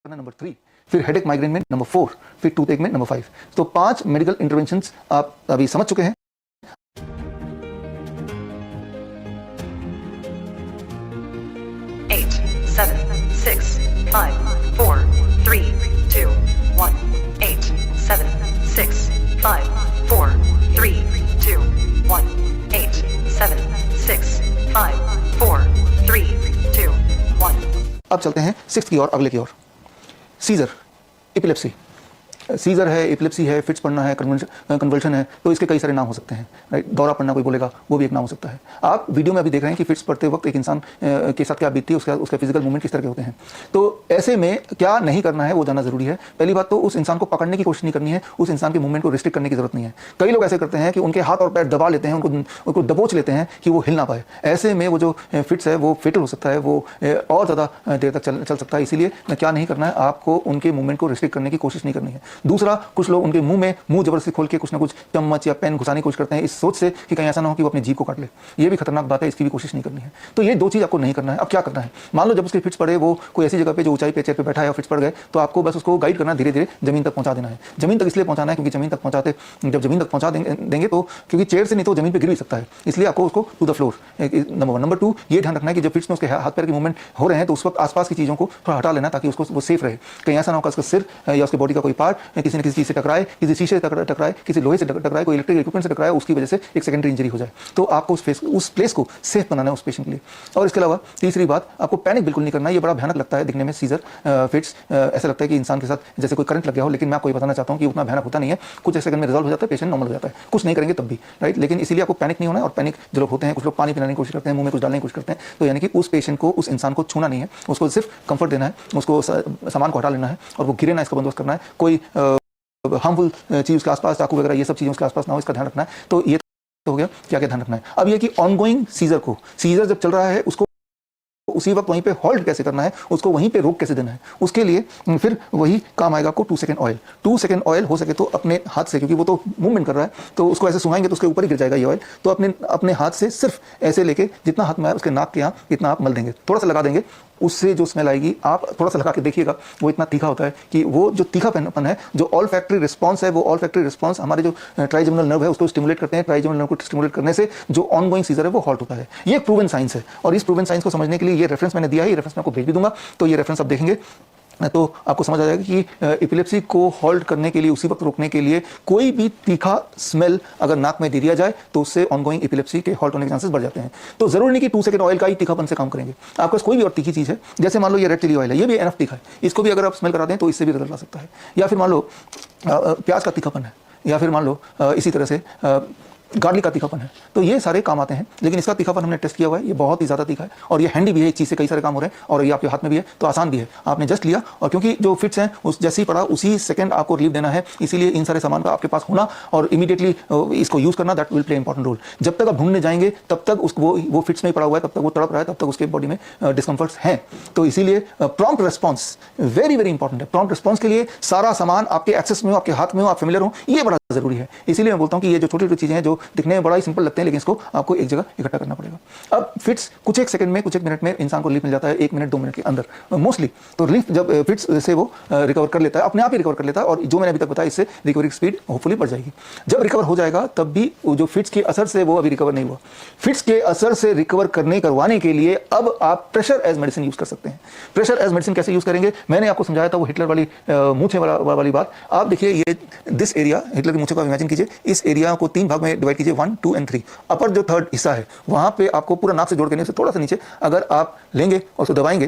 करना नंबर 3, फिर headache migraine में नंबर 4, फिर टूथ एक में नंबर 5। तो 5 मेडिकल इंटरवेंशंस आप अभी समझ चुके हैं। Eight, seven, six, five, four, three, two, one. 8, 7, 6, 5, 4, 3, 2, 1. 8, 7, 6, 5, 4, 3, 2, 1. अब चलते हैं 6th की ओर, अगले की ओर। Seizure, epilepsy. सीजर है, एपिलेप्सी है, फिट्स पड़ना है, कन्वल्शन है, तो इसके कई सारे नाम हो सकते हैं, राइट। दौरा पड़ना कोई बोलेगा, वो भी एक नाम हो सकता है। आप वीडियो में अभी देख रहे हैं कि फिट्स पड़ते वक्त एक इंसान के साथ क्या बीतती है, उसका फिजिकल मूवमेंट किस तरह के होते हैं। तो ऐसे में क्या नहीं करना है वो जानना जरूरी है। पहली बात तो उस इंसान को पकड़ने की कोशिश नहीं करनी है, उस इंसान के मूवमेंट को रिस्ट्रिक्ट करने की जरूरत नहीं है। कई लोग ऐसे करते हैं कि उनके हाथ और पैर दबा लेते हैं, उनको दबोच लेते हैं कि वो हिल ना पाए। ऐसे में वो जो फिट्स है वो फेटल हो सकता है, वो और ज़्यादा देर तक चल सकता है। इसीलिए क्या नहीं करना है, आपको उनके मूवमेंट को रिस्ट्रिक्ट करने की कोशिश नहीं करनी है। दूसरा, कुछ लोग उनके मुंह जबरदस्ती खोल के कुछ ना कुछ चम्मच या पेन घुसाने की कोशिश करते हैं, इस सोच से कि कहीं ऐसा ना हो कि वो अपनी जीभ को काट ले। ये भी खतरनाक बात है, इसकी भी कोशिश नहीं करनी है। तो ये 2 चीज़ आपको नहीं करना है। अब क्या करना है, मान लो जब उसके फिट्स पड़े, वो कोई ऐसी जगह पे जो ऊंचाई पे चेयर पे बैठा है और फिट्स पड़ गए, तो आपको बस उसको गाइड करना, धीरे धीरे जमीन तक पहुंचा देना है। जमीन तक इसलिए पहुंचाना है क्योंकि जमीन तक पहुंचा देंगे तो, क्योंकि चेयर से नहीं तो जमीन पर गिर भी सकता है, इसलिए आपको उसको to the floor, number 1। Number 2, ये ध्यान रखना है कि जब फिट्स में उसके हाथ पैर के मूवमेंट हो रहे हैं तो उस वक्त आसपास की चीज़ों को थोड़ा हटा लेना, ताकि उसको वो सेफ रहे। कहीं ऐसा ना हो कि उसका सिर या उसके बॉडी का कोई पार्ट किसी न किसी चीज़ से टकराए, किसी शीशे से टकराए, किसी लोहे से टकराए, कोई इलेक्ट्रिक इक्विपमेंट से टकराए, उसकी वजह से एक सेकेंडरी इंजरी हो जाए। तो आपको उस प्लेस को सेफ बनाना है उस पेशेंट के लिए। और इसके अलावा तीसरी बात, आपको पैनिक बिल्कुल नहीं करना। ये बड़ा भयानक लगता है दिखने में, सीजर फिट्स। ऐसा लगता है कि इंसान के साथ जैसे कोई करंट लग गया हो, लेकिन मैं आपको ये बताना चाहता हूँ कि उतना भयानक होता नहीं है। कुछ सेकंड में रिजॉल्व हो जाता है, पेशेंट नॉर्मल हो जाता है, कुछ नहीं करेंगे तब भी, राइट। लेकिन इसीलिए आपको पैनिक नहीं होना है। और पैनिक जो लोग होते हैं, कुछ लोग पानी पिलाने की कोशिश करते हैं, मुंह में कुछ डालने की कोशिश करते हैं, तो यानी कि उस पेशेंट को, उस इंसान को छूना नहीं है, उसको सिर्फ कंफर्ट देना है, उसको सामान को हटा लेना है और वो गिरे ना, इसका बंदोबस्त करना है। कोई हार्मफुल चीज़ उसके आसपास, चाकू वगैरह ये सब चीज़ें उसके आसपास ना हो, इसका ध्यान रखना है। तो ये तो हो गया, क्या क्या ध्यान रखना है। अब ये कि ऑनगोइंग सीजर जब चल रहा है, उसको उसी वक्त वहीं पे होल्ड कैसे करना है, उसको वहीं पे रोक कैसे देना है, उसके लिए फिर वही काम आएगा आपको 2 सेकंड ऑयल। 2 सेकंड ऑयल हो सके तो अपने हाथ से, क्योंकि वो तो मूवमेंट कर रहा है, तो उसको ऐसे सुहाएंगे तो उसके ऊपर ही गिर जाएगा ये ऑयल। तो अपने हाथ से सिर्फ ऐसे लेके, जितना हाथ में आया उसके नाक के यहाँ इतना आप मल देंगे, थोड़ा सा लगा देंगे। उससे जो स्मेल आएगी, आप थोड़ा सा लगा के देखिएगा, वो इतना तीखा होता है कि वो जो तीखापन है, जो ऑल फैक्ट्री रिस्पॉन्स है, वो ऑल फैक्ट्री रिस्पॉन्स हमारे जो ट्राइजेमिनल नर्व है उसको स्टिमुलेट करते हैं। ट्राइजेमिनल नर्व को स्टिमुलेट करने से जो ऑनगोइंग सीजर है वो हॉल्ट होता है। ये प्रूवन साइंस है, और इस प्रूवन साइंस को समझने के लिए ये रेफरेंस मैंने दिया है, ये रेफरेंस मैं आपको भेज भी दूंगा। तो ये रेफरेंस आप देखेंगे तो आपको समझ आ जाएगा कि एपिलेप्सी को होल्ड करने के लिए, उसी वक्त रोकने के लिए, कोई भी तीखा स्मेल अगर नाक में दे दिया जाए तो उससे ऑनगोइंग एपिलेप्सी के होल्ड होने के चांसेस बढ़ जाते हैं। तो जरूरी नहीं कि 2 सेकंड ऑयल का ही तीखापन से काम करेंगे। आपके पास कोई भी और तीखी चीज़ है, जैसे मान लो ये रेड चिली ऑयल है, ये भी एनफ तीखा है, इसको भी अगर आप स्मेल करा दें तो इससे भी रिजल्ट आ सकता है। या फिर मान लो प्याज का तीखापन है, या फिर मान लो इसी तरह से गार्लिक का तीखापन है, तो ये सारे काम आते हैं। लेकिन इसका तीखापन हमने टेस्ट किया हुआ है, ये बहुत ही ज़्यादा तीखा है, और ये हैंडी भी है, एक चीज़ से कई सारे काम हो रहे हैं, और ये आपके हाथ में भी है, तो आसान भी है। आपने जस्ट लिया, और क्योंकि जो फिट्स हैं उस जैसे ही पड़ा उसी सेकंड आपको रिलीफ देना है, इसीलिए इन सारे सामान का आपके पास होना और इमीडिएटली इसको यूज़ करना, that will play important role. जब तक आप ढूंढने जाएंगे तब तक वो फिट्स में ही पड़ा हुआ है, तब तक वो तड़प रहा है, तब तक उसके बॉडी में डिस्कम्फर्ट्स हैं। तो इसीलिए prompt response very very important है। प्रॉम्प्ट रिस्पॉन्स के लिए सारा सामान आपके एक्सेस में हो, आपके हाथ में हो, आप फेमिलियर हो, ये बड़ा जरूरी है। इसीलिए मैं बोलता हूँ कि ये जो छोटी छोटी चीज़ें हैं जो दिखने में बड़ा ही सिंपल लगते हैं, लेकिन इसको आपको एक जगह इकट्ठा करना पड़ेगा। अब फिट्स कुछ एक सेकंड में, कुछ एक मिनट में इंसान को रिलीफ मिल जाता है, 1 मिनट 2 मिनट के अंदर मोस्टली। तो रिलीफ जब फिट्स से वो रिकवर कर लेता है, अपने आप ही रिकवर कर लेता है, और जो मैंने अभी तक बताया, इससे रिकवरी की स्पीड होपफुली बढ़ जाएगी। जब रिकवर हो जाएगा तब भी जो फिट्स के असर से वो अभी रिकवर नहीं हुआ, फिट्स के असर से रिकवर करवाने के लिए अब आप प्रेशर एज मेडिसिन यूज कर सकते हैं। प्रेशर एज मेडिसिन कैसे यूज करेंगे, मैंने आपको समझाया था, वो हिटलर वाली मूछे वाली बात। आप देखिए, ये दिस एरिया, हिटलर की मूछे को इमेजिन कीजिए, इस एरिया को 3 भाग में डिवाइड कीजिए, 1, 2 एंड 3। अपर जो 3rd हिस्सा है, वहां पे आपको पूरा नाक से जोड़ के थोड़ा सा नीचे अगर आप लेंगे और उसको दबाएंगे,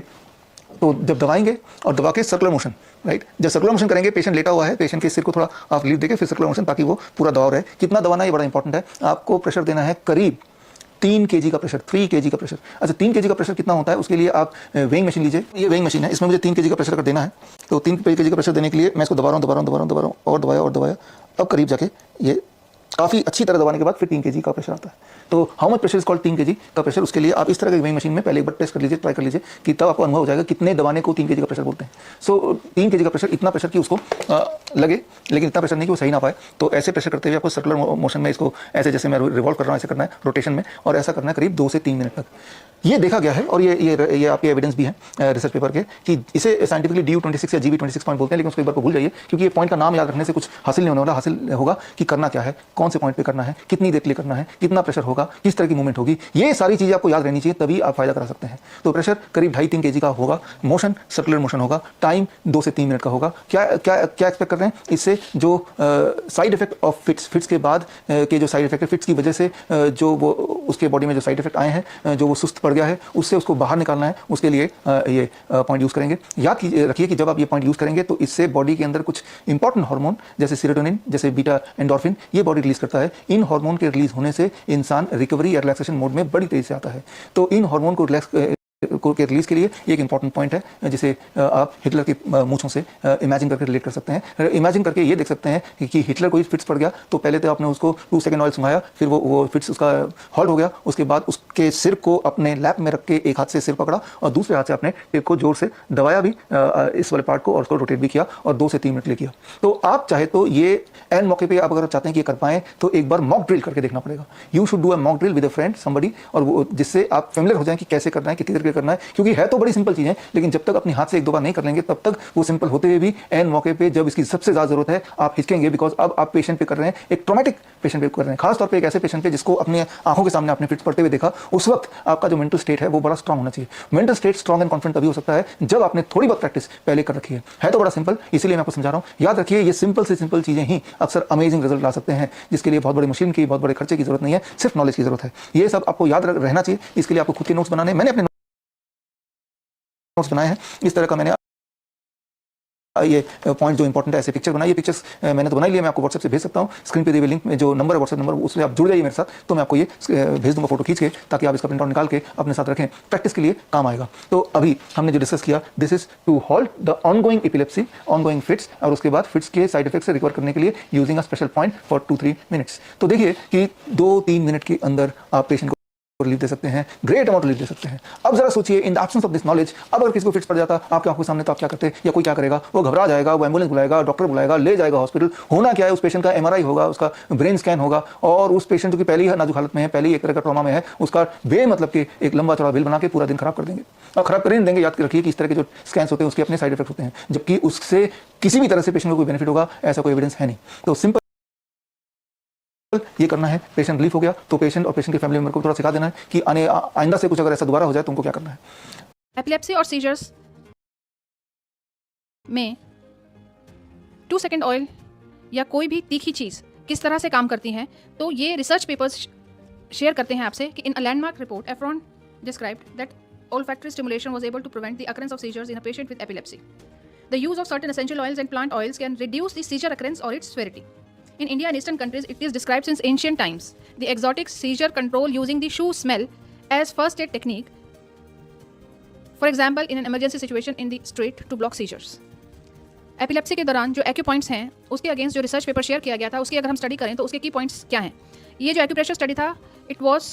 तो जब दबाएंगे और दबा के सर्कुलर मोशन, राइट, जब सर्कुलर मोशन करेंगे, पेशेंट लेटा हुआ है, पेशेंट के सिर को थोड़ा आप रिलीफ देके फिर सर्कुलर मोशन, ताकि वो पूरा दबाव रहे। कितना दबाना, ये बड़ा इंपॉर्टेंट है। आपको प्रेशर देना है करीब 3 kg का प्रेशर, 3 kg का प्रेशर। अच्छा, 3 kg का प्रेशर कितना होता है, उसके लिए आप वेइंग मशीन लीजिए। ये वेइंग मशीन है, इसमें मुझे 3 kg का प्रेशर अगर देना है, तो 3 kg का प्रेशर देने के लिए मैं इसको दबा रहा हूँ और दबाया, अब करीब जाके ये काफ़ी अच्छी तरह दबाने के बाद फिर 3 kg का प्रेशर आता है। तो how much pressure is called 3 kg का प्रेशर। उसके लिए आप इस तरह की वेइंग मशीन में पहले एक बार टेस्ट कर लीजिए, ट्राई कर लीजिए, कि तब आपको अनुभव हो जाएगा कितने दबाने को 3 kg का प्रेशर बोलते हैं। सो 3 kg का प्रेशर, इतना प्रेशर कि उसको लगे लेकिन इतना प्रेशर नहीं कि वो सही ना पाए। तो ऐसे प्रेशर करते हुए आपको सर्कुलर मोशन में इसको ऐसे जैसे मैं रिवॉल्व कर रहा हूँ ऐसे करना है रोटेशन में, और ऐसा करना है करीब 2 से 3 मिनट तक। ये देखा गया है और ये आपके एविडेंस भी है रिसर्च पेपर के कि इसे साइंटिफिकली DU26 या GV26 पॉइंट बोलते हैं, लेकिन उसको एक बार को भूल जाइए क्योंकि ये पॉइंट का नाम याद रखने से कुछ हासिल नहीं होने वाला। हासिल होगा कि करना क्या है, कौन से पॉइंट पे करना है, कितनी देर के लिए करना है, कितना प्रेशर होगा, किस तरह की मूवमेंट होगी, ये सारी चीज़ें आपको याद रहनी चाहिए, तभी आप फायदा करा सकते हैं। तो प्रेशर करीब 2.5-3 kg का होगा, मोशन सर्कुलर मोशन होगा, टाइम 2 से 3 मिनट का होगा। क्या क्या क्या एक्सपेक्ट कर रहे हैं इससे? जो साइड इफेक्ट ऑफ फिट्स के बाद के जो साइड इफेक्ट है, फिट्स की वजह से जो वो उसके बॉडी में जो साइड इफेक्ट आए हैं, जो वो सुस्त पड़ गया है, उससे उसको बाहर निकालना है, उसके लिए ये पॉइंट यूज़ करेंगे। याद रखिए कि जब आप ये पॉइंट यूज़ करेंगे तो इससे बॉडी के अंदर कुछ इंपॉर्टेंट हार्मोन जैसे सेरोटोनिन, जैसे बीटा एंडोर्फिन, ये बॉडी रिलीज करता है। इन हार्मोन के रिलीज होने से इंसान रिकवरी या रिलैक्सेशन मोड में बड़ी तेजी से आता है। तो इन हार्मोन को के रिलीज के लिए एक इंपॉर्टेंट पॉइंट है जिसे आप हिटलर की मूंछों से इमेजिन करके रिलेट कर सकते हैं। इमेजिन करके ये देख सकते हैं कि हिटलर को फिट्स पड़ गया तो पहले तो आपने उसको 2 सेकंड ऑयल सुंघाया, फिर वो फिट्स उसका हॉल्ट हो गया, उसके बाद उसके सिर को अपने लैप में रख के एक हाथ से सिर पकड़ा और दूसरे हाथ से अपने टेप को जोर से दबाया भी इस वाले पार्ट को, और उसको रोटेट भी किया और 2 से 3 मिनट ले किया। तो आप चाहे तो ये एंड मौके पे आप अगर चाहते हैं कि ये कर पाएं तो एक बार मॉक ड्रिल करके देखना पड़ेगा। You should do a mock drill with a friend somebody, और वो जिससे आप फेमिलियर हो जाएं कि कैसे करना है, कितनी देर के करना है, क्योंकि है तो बड़ी सिंपल चीज़ है लेकिन जब तक अपने हाथ से 1-2 बार नहीं कर लेंगे तब तक वो सिंपल होते हुए भी एंड मौके पे जब इसकी सबसे ज़्यादा जरूरत है आप हिचकेंगे, बिकॉज अब आप पेशेंट पे कर रहे हैं, एक ट्रॉमेटिक पेशेंट पे कर रहे हैं, खासतौर पे एक ऐसे पेशेंट पे जिसको अपनी आंखों के सामने आपने फिट्स पड़ते हुए देखा। उस वक्त आपका जो मेंटल स्टेट है वो बड़ा स्ट्रांग होना चाहिए। Mental state strong and confident तभी हो सकता है जब आपने थोड़ी बहुत प्रैक्टिस पहले कर रखी है तो बड़ा सिंपल, इसीलिए मैं आपको समझा रहा हूँ। याद रखिए ये सिंपल से सिंपल चीज़ें ही अक्सर अमेजिंग रिजल्ट ला सकते हैं, जिसके लिए बहुत बड़ी मशीन की, बहुत बड़े खर्चे की जरूरत नहीं है, सिर्फ नॉलेज की जरूरत है। ये सब आपको याद रहना चाहिए। इसके लिए आपको खुद के नोट्स बनाने, मैंने अपने नोट्स बनाए हैं इस तरह का। मैंने ये पॉइंट जो इंपॉर्टेंट है ऐसे पिक्चर बनाई। ये पिक्चर्स मैंने तो बना लिया, मैं आपको व्हाट्सएप से भेज सकता हूँ। स्क्रीन पे दिए हुए लिंक में जो नंबर है व्हाट्सएप नंबर, उससे आप जुड़ जाइए मेरे साथ, तो मैं आपको ये भेज दूंगा फोटो खींच के, ताकि आप इसका प्रिंट आउट निकाल के अपने साथ रखें, प्रैक्टिस के लिए काम आएगा। तो अभी हमने जो डिस्कस किया, this is to halt the ongoing epilepsy, ongoing fits, और उसके बाद फिट्स के साइड इफेक्ट से रिकवर करने के लिए using a special point for 2-3 minutes. तो देखिए कि 2-3 मिनट के अंदर आप पेशेंट को रिलीफ दे सकते हैं, ग्रेट अमाउंट रिलीफ दे सकते हैं। अब जरा सोचिए, in the absence of this knowledge, अब अगर किसी को फिट्स पड़ जाता आपकी आंखों के सामने, तो आप क्या करते? या कोई क्या करेगा? वो घबरा जाएगा, वो एम्बुलेंस बुलाएगा, डॉक्टर बुलाएगा, ले जाएगा हॉस्पिटल। होना क्या है, उस पेशेंट का MRI होगा, उसका ब्रेन स्कैन होगा, और उस पेशेंट जो कि पहले ही नाजुक हालत में है, पहले ही एक तरह का ट्रॉमा में है, उसका बेमतलब के एक लंबा चौड़ा बिल बना के पूरा दिन खराब कर देंगे। और खराब कर ही नहीं देंगे, याद रखिए कि इस तरह के जो स्कैन्स होते हैं उसके अपने साइड इफेक्ट होते हैं, जबकि उससे किसी भी तरह से पेशेंट को कोई बेनिफिट होगा ऐसा कोई एविडेंस है नहीं। तो सिंपल ये करना है, पेशेंट रिलीफ हो गया तो पेशेंट और पेशेंट के फैमिली मेंबर को थोड़ा सिखा देना है कि आइंदा से कुछ अगर ऐसा दोबारा हो जाए तो उनको क्या करना है। एपिलेप्सी और सीजर्स में 2 सेकंड ऑयल या कोई भी तीखी चीज़ किस तरह से काम करती हैं, तो ये रिसर्च पेपर्स शेयर करते हैं आपसे कि in a landmark report Efron described that olfactory stimulation was able to prevent the occurrence of seizures in a patient with epilepsy. The use of certain essential oils and plant oils can reduce the seizure occurrence or its severity. In India and Eastern countries, it is described since ancient times. The exotic seizure control using the shoe smell as first aid technique, for example, in an emergency situation in the street to block seizures. Epilepsy के दौरान जो acupoints हैं उसके against जो research paper share किया गया था, उसकी अगर हम स्टडी करें तो उसके की पॉइंट्स क्या हैं। ये जो एक्यूप्रेशर स्टडी था, इट वॉज,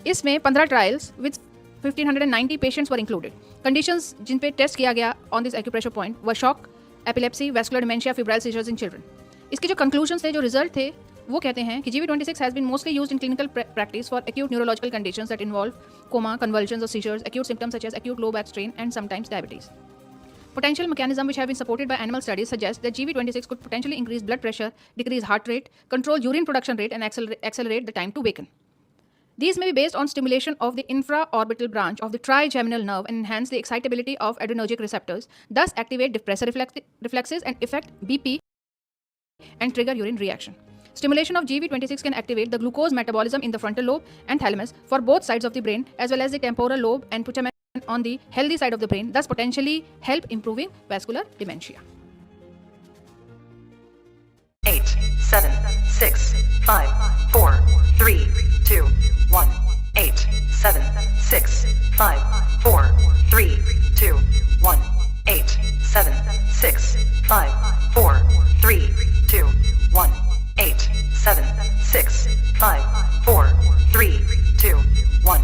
इसमें 15 trials with 1590 patients were included. Conditions जिन पे टेस्ट किया गया on this acupressure point were shock, epilepsy, vascular dementia, febrile seizures in children. इसके जो कंक्लूजन्स थे, जो रिजल्ट थे, वो कहते हैं कि GV26 has been mostly used in clinical practice for acute neurological conditions that involve coma, convulsions or seizures, acute symptoms such as acute low back strain and sometimes diabetes. Potential mechanisms which have been supported by animal studies suggest that GV26 could potentially increase blood pressure, decrease heart rate, control urine production rate and accelerate the time to waken. These may be based on stimulation of the infraorbital branch of the trigeminal nerve and enhance the excitability of adrenergic receptors, thus activate depressor reflexes and affect BP and trigger urine reaction. Stimulation of GV26 can activate the glucose metabolism in the frontal lobe and thalamus for both sides of the brain, as well as the temporal lobe and putamen on the healthy side of the brain, thus potentially help improving vascular dementia. 8, 7, 6, 5, 4, 3, 2, 1. 8, 7, 6, 5, 4, 3, 2, 1. 8, 7, 6, 5, 4, 3, 2, 1. 8, 7, 6, 5, 4, 3, 2, 1.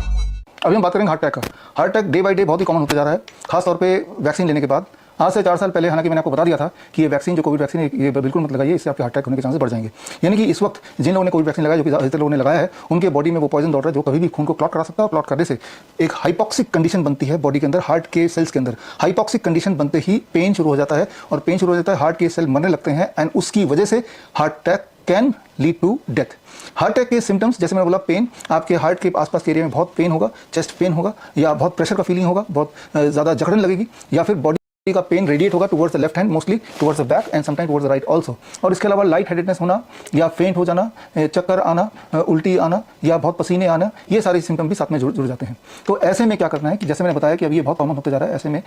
अभी हम बात करेंगे heart attack का। Heart attack day by day बहुत ही common होता जा रहा है, खासतौर पे वैक्सीन लेने के बाद। आज से 4 साल पहले हालांकि मैंने आपको बता दिया था कि ये वैक्सीन जो कोविड वैक्सीन है ये बिल्कुल मत लगाइए, इससे आपके हार्ट अटैक होने के चांसेस बढ़ जाएंगे। यानी कि इस वक्त जिन लोगों ने कोविड वैक्सीन लगाया, जो कि ज़्यादातर लोगों ने लगाया है, उनके बॉडी में वो पॉइजन दौड़ रहा है जो कभी भी खून को क्लॉट करा सकता है। और क्लॉट करने से एक हाइपॉक्सिक कंडीशन बनती है बॉडी के अंदर, हार्ट के सेल्स के अंदर। हाइपॉक्सिक कंडीशन बनते ही पेन शुरू हो जाता है और पेन शुरू हो जाता है, हार्ट के सेल मरने लगते हैं एंड उसकी वजह से heart attack can lead to death. Heart attack के सिम्टम्स जैसे मैंने बोला, पेन, आपके हार्ट के आसपास के एरिया में बहुत पेन होगा, चेस्ट पेन होगा, या बहुत प्रेशर का फीलिंग होगा, बहुत ज़्यादा जकड़न लगेगी, या फिर बॉडी का पेन रेडिएट होगा towards the left hand, mostly towards the back and sometime towards the right also. और इसके अलावा लाइट हेडेडनेस होना या फेंट हो जाना, चक्कर आना, उल्टी आना या बहुत पसीने आना, ये सारे सिम्टम भी साथ में जुड़ जाते हैं। तो ऐसे में क्या करना है कि जैसे मैंने बताया कि अब ये बहुत कॉमन होते जा रहा है, ऐसे में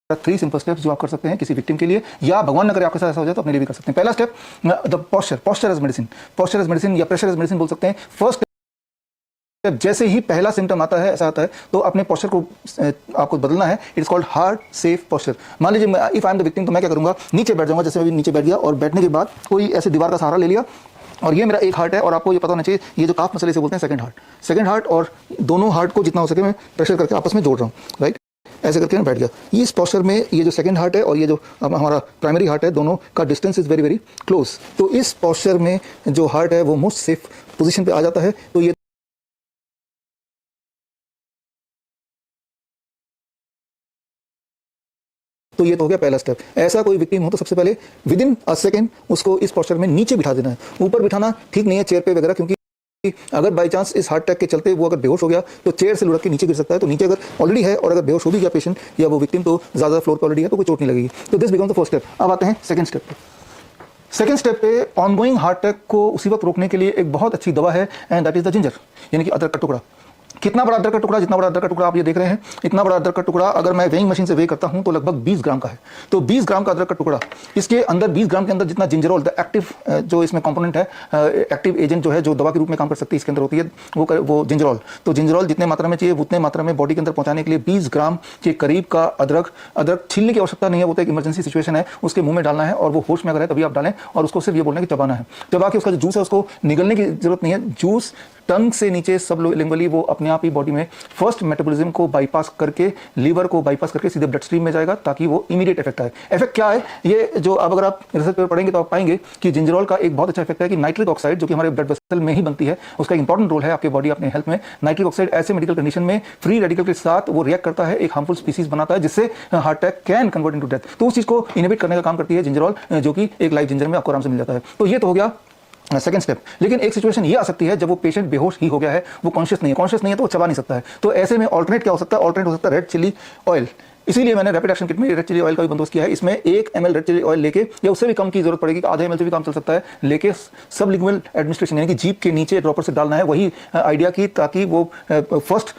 3 सिंपल स्टेप्स जो आप कर सकते हैं किसी विक्टिम के लिए, या भगवान न करे आपके साथ ऐसा हो जाए तो अपने लिए भी कर सकते हैं। पहला step, the posture as medicine या प्रेशर एज मेडिसिन बोल सकते हैं। फर्स्ट स्टेप, जैसे ही पहला सिम्टम आता है, ऐसा आता है, तो अपने पोस्चर को आपको बदलना है। It is called heart safe posture. मान लीजिए if I am the victim, तो मैं क्या करूंगा, नीचे बैठ जाऊंगा। जैसे अभी नीचे बैठ गया और बैठने के बाद कोई ऐसे दीवार का सहारा ले लिया, और ये मेरा एक हार्ट है और आपको ये पता होना चाहिए, ये जो काफ मसले से बोलते हैं सेकंड हार्ट, और दोनों हार्ट को जितना हो सके मैं प्रेशर करके आपस में जोड़ रहा हूँ, राइट। ऐसे करके मैं बैठ गया। इस पोस्चर में ये जो सेकंड हार्ट है और ये जो हमारा प्राइमरी हार्ट है, दोनों का distance is very very close. तो इस पोस्चर में जो हार्ट है वो मोस्ट सेफ पोजीशन पे आ जाता है। तो ये तो हो गया पहला स्टेप। ऐसा कोई विक्टिम हो तो सबसे पहले विद इन अ सेकेंड उसको इस पोस्चर में नीचे बिठा देना है। ऊपर बिठाना ठीक नहीं है चेयर पे वगैरह, क्योंकि अगर बाई चांस इस हार्ट अटैक के चलते वो अगर बेहोश हो गया तो चेयर से लुढ़क के नीचे गिर सकता है। तो नीचे अगर ऑलरेडी है और अगर बेहोश हो भी गया पेशेंट या वो विक्टिम, तो ज़्यादा फ्लोर पर ऑलरेडी है तो कोई चोट नहीं लगेगी। तो this becomes the first step. अब आते हैं सेकंड स्टेप पे। सेकंड स्टेप पे ऑनगोइंग हार्ट अटैक को उसी वक्त रोकने के लिए एक बहुत अच्छी दवा है, and that is the ginger, यानी कि अदरक का टुकड़ा। कितना बड़ा अदरक का टुकड़ा, जितना बड़ा अदरक का टुकड़ा आप ये देख रहे हैं, इतना बड़ा अदरक का टुकड़ा अगर मैं वेइंग मशीन से वे करता हूं तो लगभग 20 ग्राम का है। तो 20 ग्राम का अदरक का टुकड़ा, इसके अंदर 20 ग्राम के अंदर जितना जिंजरोल, द एक्टिव जो इसमें कंपोनेंट है, एक्टिव एजेंट जो है, जो दवा के रूप में काम कर सकती है, इसके अंदर होती है वो जिंजरोल। तो जिंजरोल जितने मात्रा में चाहिए उतने मात्रा में बॉडी के अंदर पहुंचाने के लिए 20 ग्राम के करीब का अदरक छीलने की आवश्यकता नहीं है। वो तो एक इमरजेंसी सिचुएशन है, उसके मुंह में डालना है और वो होश में अगर है तभी आप डालें, और उसको सिर्फ ये बोलना है कि चबाना है। चबा के उसका जो जूस है उसको निगलने की जरूरत नहीं है। जूस टंग से नीचे सबलिंगुअली वो अपने आप ही बॉडी में फर्स्ट मेटाबॉलिज्म को बाईपास करके, लीवर को बाईपास करके सीधे ब्लड स्ट्रीम में जाएगा, ताकि वो इमीडिएट इफेक्ट आए। इफेक्ट क्या है ये, जो अब अगर आप रिसर्च पेपर पढ़ेंगे तो आप पाएंगे कि जिंजरोल का एक बहुत अच्छा इफेक्ट है कि नाइट्रिक ऑक्साइड, जो कि हमारे ब्लड वेसल में ही बनती है, उसका इंपॉर्टेंट रोल है आपके बॉडी, अपने हेल्थ में। नाइट्रिक ऑक्साइड ऐसे मेडिकल कंडीशन में फ्री रेडिकल के साथ वो रिएक्ट करता है, एक हार्मफुल स्पीसीज बनाता है, जिससे heart attack can convert into death. तो उस चीज को इनहिबिट करने का काम करती है जिंजरोल, जो कि एक लाइव जिंजर में आपको आराम से मिल जाता है। तो ये तो हो गया सेकंड स्टेप। लेकिन एक सिचुएशन ये आ सकती है जब वो पेशेंट बेहोश ही हो गया है, वो कॉन्शियस नहीं है तो वो चबा नहीं सकता है। तो ऐसे में ऑल्टरनेट क्या हो सकता है, ऑल्टरनेट हो सकता है रेड चिली ऑयल। इसीलिए मैंने रैपिड एक्शन किट में रेड चिली ऑयल का भी बंदोबस्त किया है। इसमें 1 ml रेड चिली ऑयल लेके, या उससे भी कम की जरूरत पड़ेगी, आधे ml से भी काम चल सकता है, लेके सबलिंगुअल एडमिनिस्ट्रेशन यानी कि जीभ के नीचे ड्रॉपर से डालना है, वही आइडिया की, ताकि वो फर्स्ट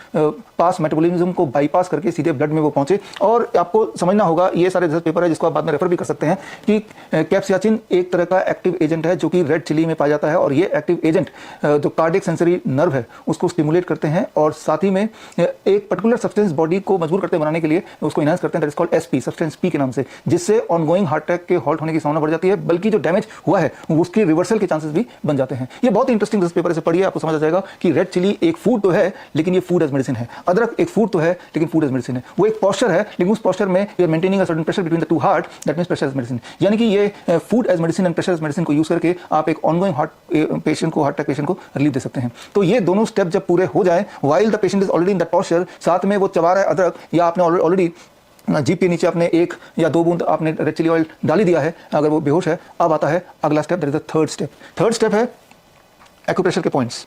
पास मेटाबॉलिज्म को बाईपास करके सीधे ब्लड में वो पहुंचे। और आपको समझना होगा, ये सारे रिसर्च पेपर है जिसको आप बाद में रेफर भी कर सकते हैं, कि कैप्सियाचिन एक तरह का एक्टिव एजेंट है जो कि रेड चिली में पाया जाता है, और ये एक्टिव एजेंट जो कार्डियक सेंसरी नर्व है उसको स्टिमुलेट करते हैं, और साथ ही में एक पर्टिकुलर सब्सटेंस बॉडी को मजबूर करते बनाने के लिए उसको इनहांस करते हैं, that is called SP, substance P के नाम से, जिससे ऑनगोइंग हार्ट अटैक के हॉल्ट होने की संभावना बढ़ जाती है, बल्कि जो डैमेज हुआ है उसके रिवर्सल के चांसेस भी बन जाते हैं। ये बहुत इंटरेस्टिंग रिसर्च पेपर से पढ़िए, आपको समझ आ जाएगा कि रेड चिली एक फूड तो है, लेकिन ये फूड एज मेडिसिन है। अदरक एक फूड तो है, लेकिन फूड एज मेडिसिन है। वो एक पोस्चर है, लेकिन उस पोस्चर में you are maintaining a certain pressure between the two heart, that means pressure as medicine. यानी कि ये food as medicine and pressure as medicine को यूज करके आप एक ऑनगोइंग हार्ट अटैक पेशेंट को रिलीफ दे सकते हैं। तो ये दोनों स्टेप जब पूरे हो जाए, while the patient is already in that posture, साथ में वो चबा रहा है अदरक, या आपने ऑलरेडी जीभ के नीचे आपने 1 या 2 बूंद आपने रेड चिली ऑयल डाली दिया है, अगर वो बेहोश है। अब आता है अगला step, that is the third step. Third step है एक्यूप्रेशर के पॉइंट्स।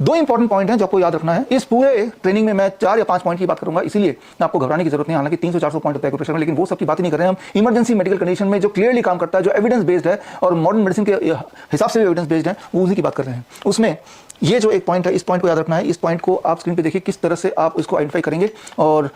2 इंपॉर्टेंट पॉइंट हैं जो आपको याद रखना है। इस पूरे ट्रेनिंग में मैं 4 या 5 पॉइंट की बात करूंगा, इसलिए आपको घबराने की जरूरत नहीं। हालांकि 300-400 पॉइंट होता है एक्यूप्रेशर में, लेकिन वो सब की बात ही नहीं कर रहे हैं हम। इमरजेंसी मेडिकल कंडीशन में जो क्लियरली काम करता है, जो एविडेंस बेस्ड है और मॉडर्न मेडिसिन के हिसाब से भी एविडेंस बेस्ड है, वो उसी की बात कर रहे हैं। उसमें ये जो एक पॉइंट है, इस पॉइंट को याद रखना है। इस पॉइंट को आप स्क्रीन पर देखिए किस तरह से आप इसको आइडेंटिफाई करेंगे, और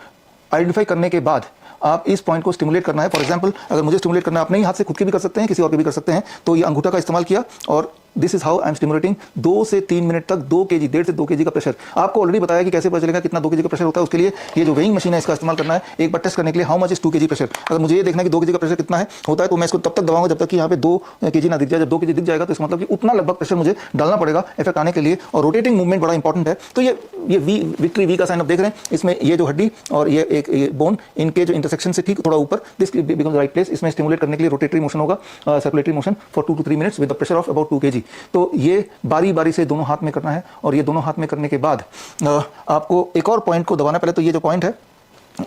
आइडेंटिफाई करने के बाद आप इस पॉइंट को स्टिमुलेट करना है। फॉर एग्जांपल, अगर मुझे स्टिमुलेट करना है, अपने ही हाथ से खुद के भी कर सकते हैं, किसी और के भी कर सकते हैं। तो ये अंगूठा का इस्तेमाल किया और this is how I am stimulating 2 से 3 मिनट तक 2 kg, 1.5 से 2 kg का प्रेशर। आपको ऑलरेडी बताया कि कैसे पता चलेगा कितना 2 kg का प्रेशर होता है। उसके लिए ये जो वेइंग मशीन है इसका इस्तेमाल करना है एक बार टेस्ट करने के लिए। How much is 2 kg pressure. अगर मुझे ये देखना है कि 2 kg का प्रेशर कितना है होता है तो मैं इसको तब तक दबाऊंगा जब तक कि यहाँ पे 2 kg ना दिख जाए। जब 2 kg दिख जाएगा तो इसका मतलब कि उतना लगभग प्रेशर मुझे डालना पड़ेगा इफेक्ट आने के लिए। और रोटेटिंग मूवमेंट बड़ा इंपॉर्टेंट है। तो ये विक्ट्री वी का साइन आप देख रहे हैं, इसमें ये जो हड्डी और ये बोन, इनके जो इंटरसेक्शन से ठीक थोड़ा ऊपर, दिस बिकम्स राइट प्लेस। इसमें स्टिमुलेट करने के लिए रोटेटरी मोशन होगा, circulatory motion for 2 to 3 minutes with the pressure of about 2 kg। तो ये बारी बारी से दोनों हाथ में करना है। और ये दोनों हाथ में करने के बाद आपको एक और पॉइंट को दबाना। पहले तो ये जो पॉइंट है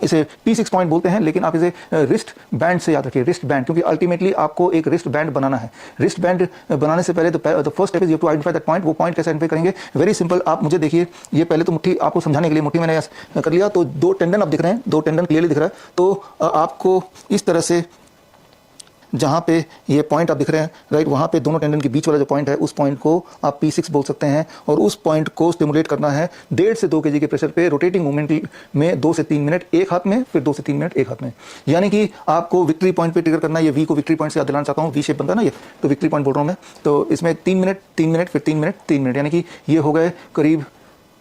इसे P6 पॉइंट बोलते हैं, लेकिन आप इसे रिस्ट बैंड से याद रखिए, रिस्ट बैंड, क्योंकि अल्टीमेटली आपको एक रिस्ट बैंड बनाना है। रिस्ट बैंड बनाने से पहले the first step is you to identify that point. वो पॉइंट कैसे आइडेंटिफाई करेंगे? Very simple. आप मुझे देखिए, ये पहले तो मुट्ठी आपको समझाने के लिए मुट्ठी मैंने कर लिया, तो 2 टेंडन आप दिख रहे हैं, 2 टेंडन क्लियरली दिख रहा है। तो आपको इस तरह से जहाँ पे ये पॉइंट आप दिख रहे हैं राइट, वहाँ पे दोनों टेंडन के बीच वाला जो पॉइंट है उस पॉइंट को आप P6 बोल सकते हैं। और उस पॉइंट को स्टिमुलेट करना है 1.5 से 2 kg के प्रेशर पे रोटेटिंग मूवमेंट में 2 से 3 मिनट एक हाथ में, फिर 2 से 3 मिनट एक हाथ में। यानी कि आपको विक्ट्री पॉइंट पे ट्रिगर करना है। ये वी को विक्ट्री पॉइंट से याद दिलाना चाहता हूँ, वी शेप बनता है ना ये, तो विक्ट्री पॉइंट बोल रहा हूँ मैं। तो इसमें 3 मिनट 3 मिनट फिर 3 मिनट 3 मिनट, यानी कि ये हो गए करीब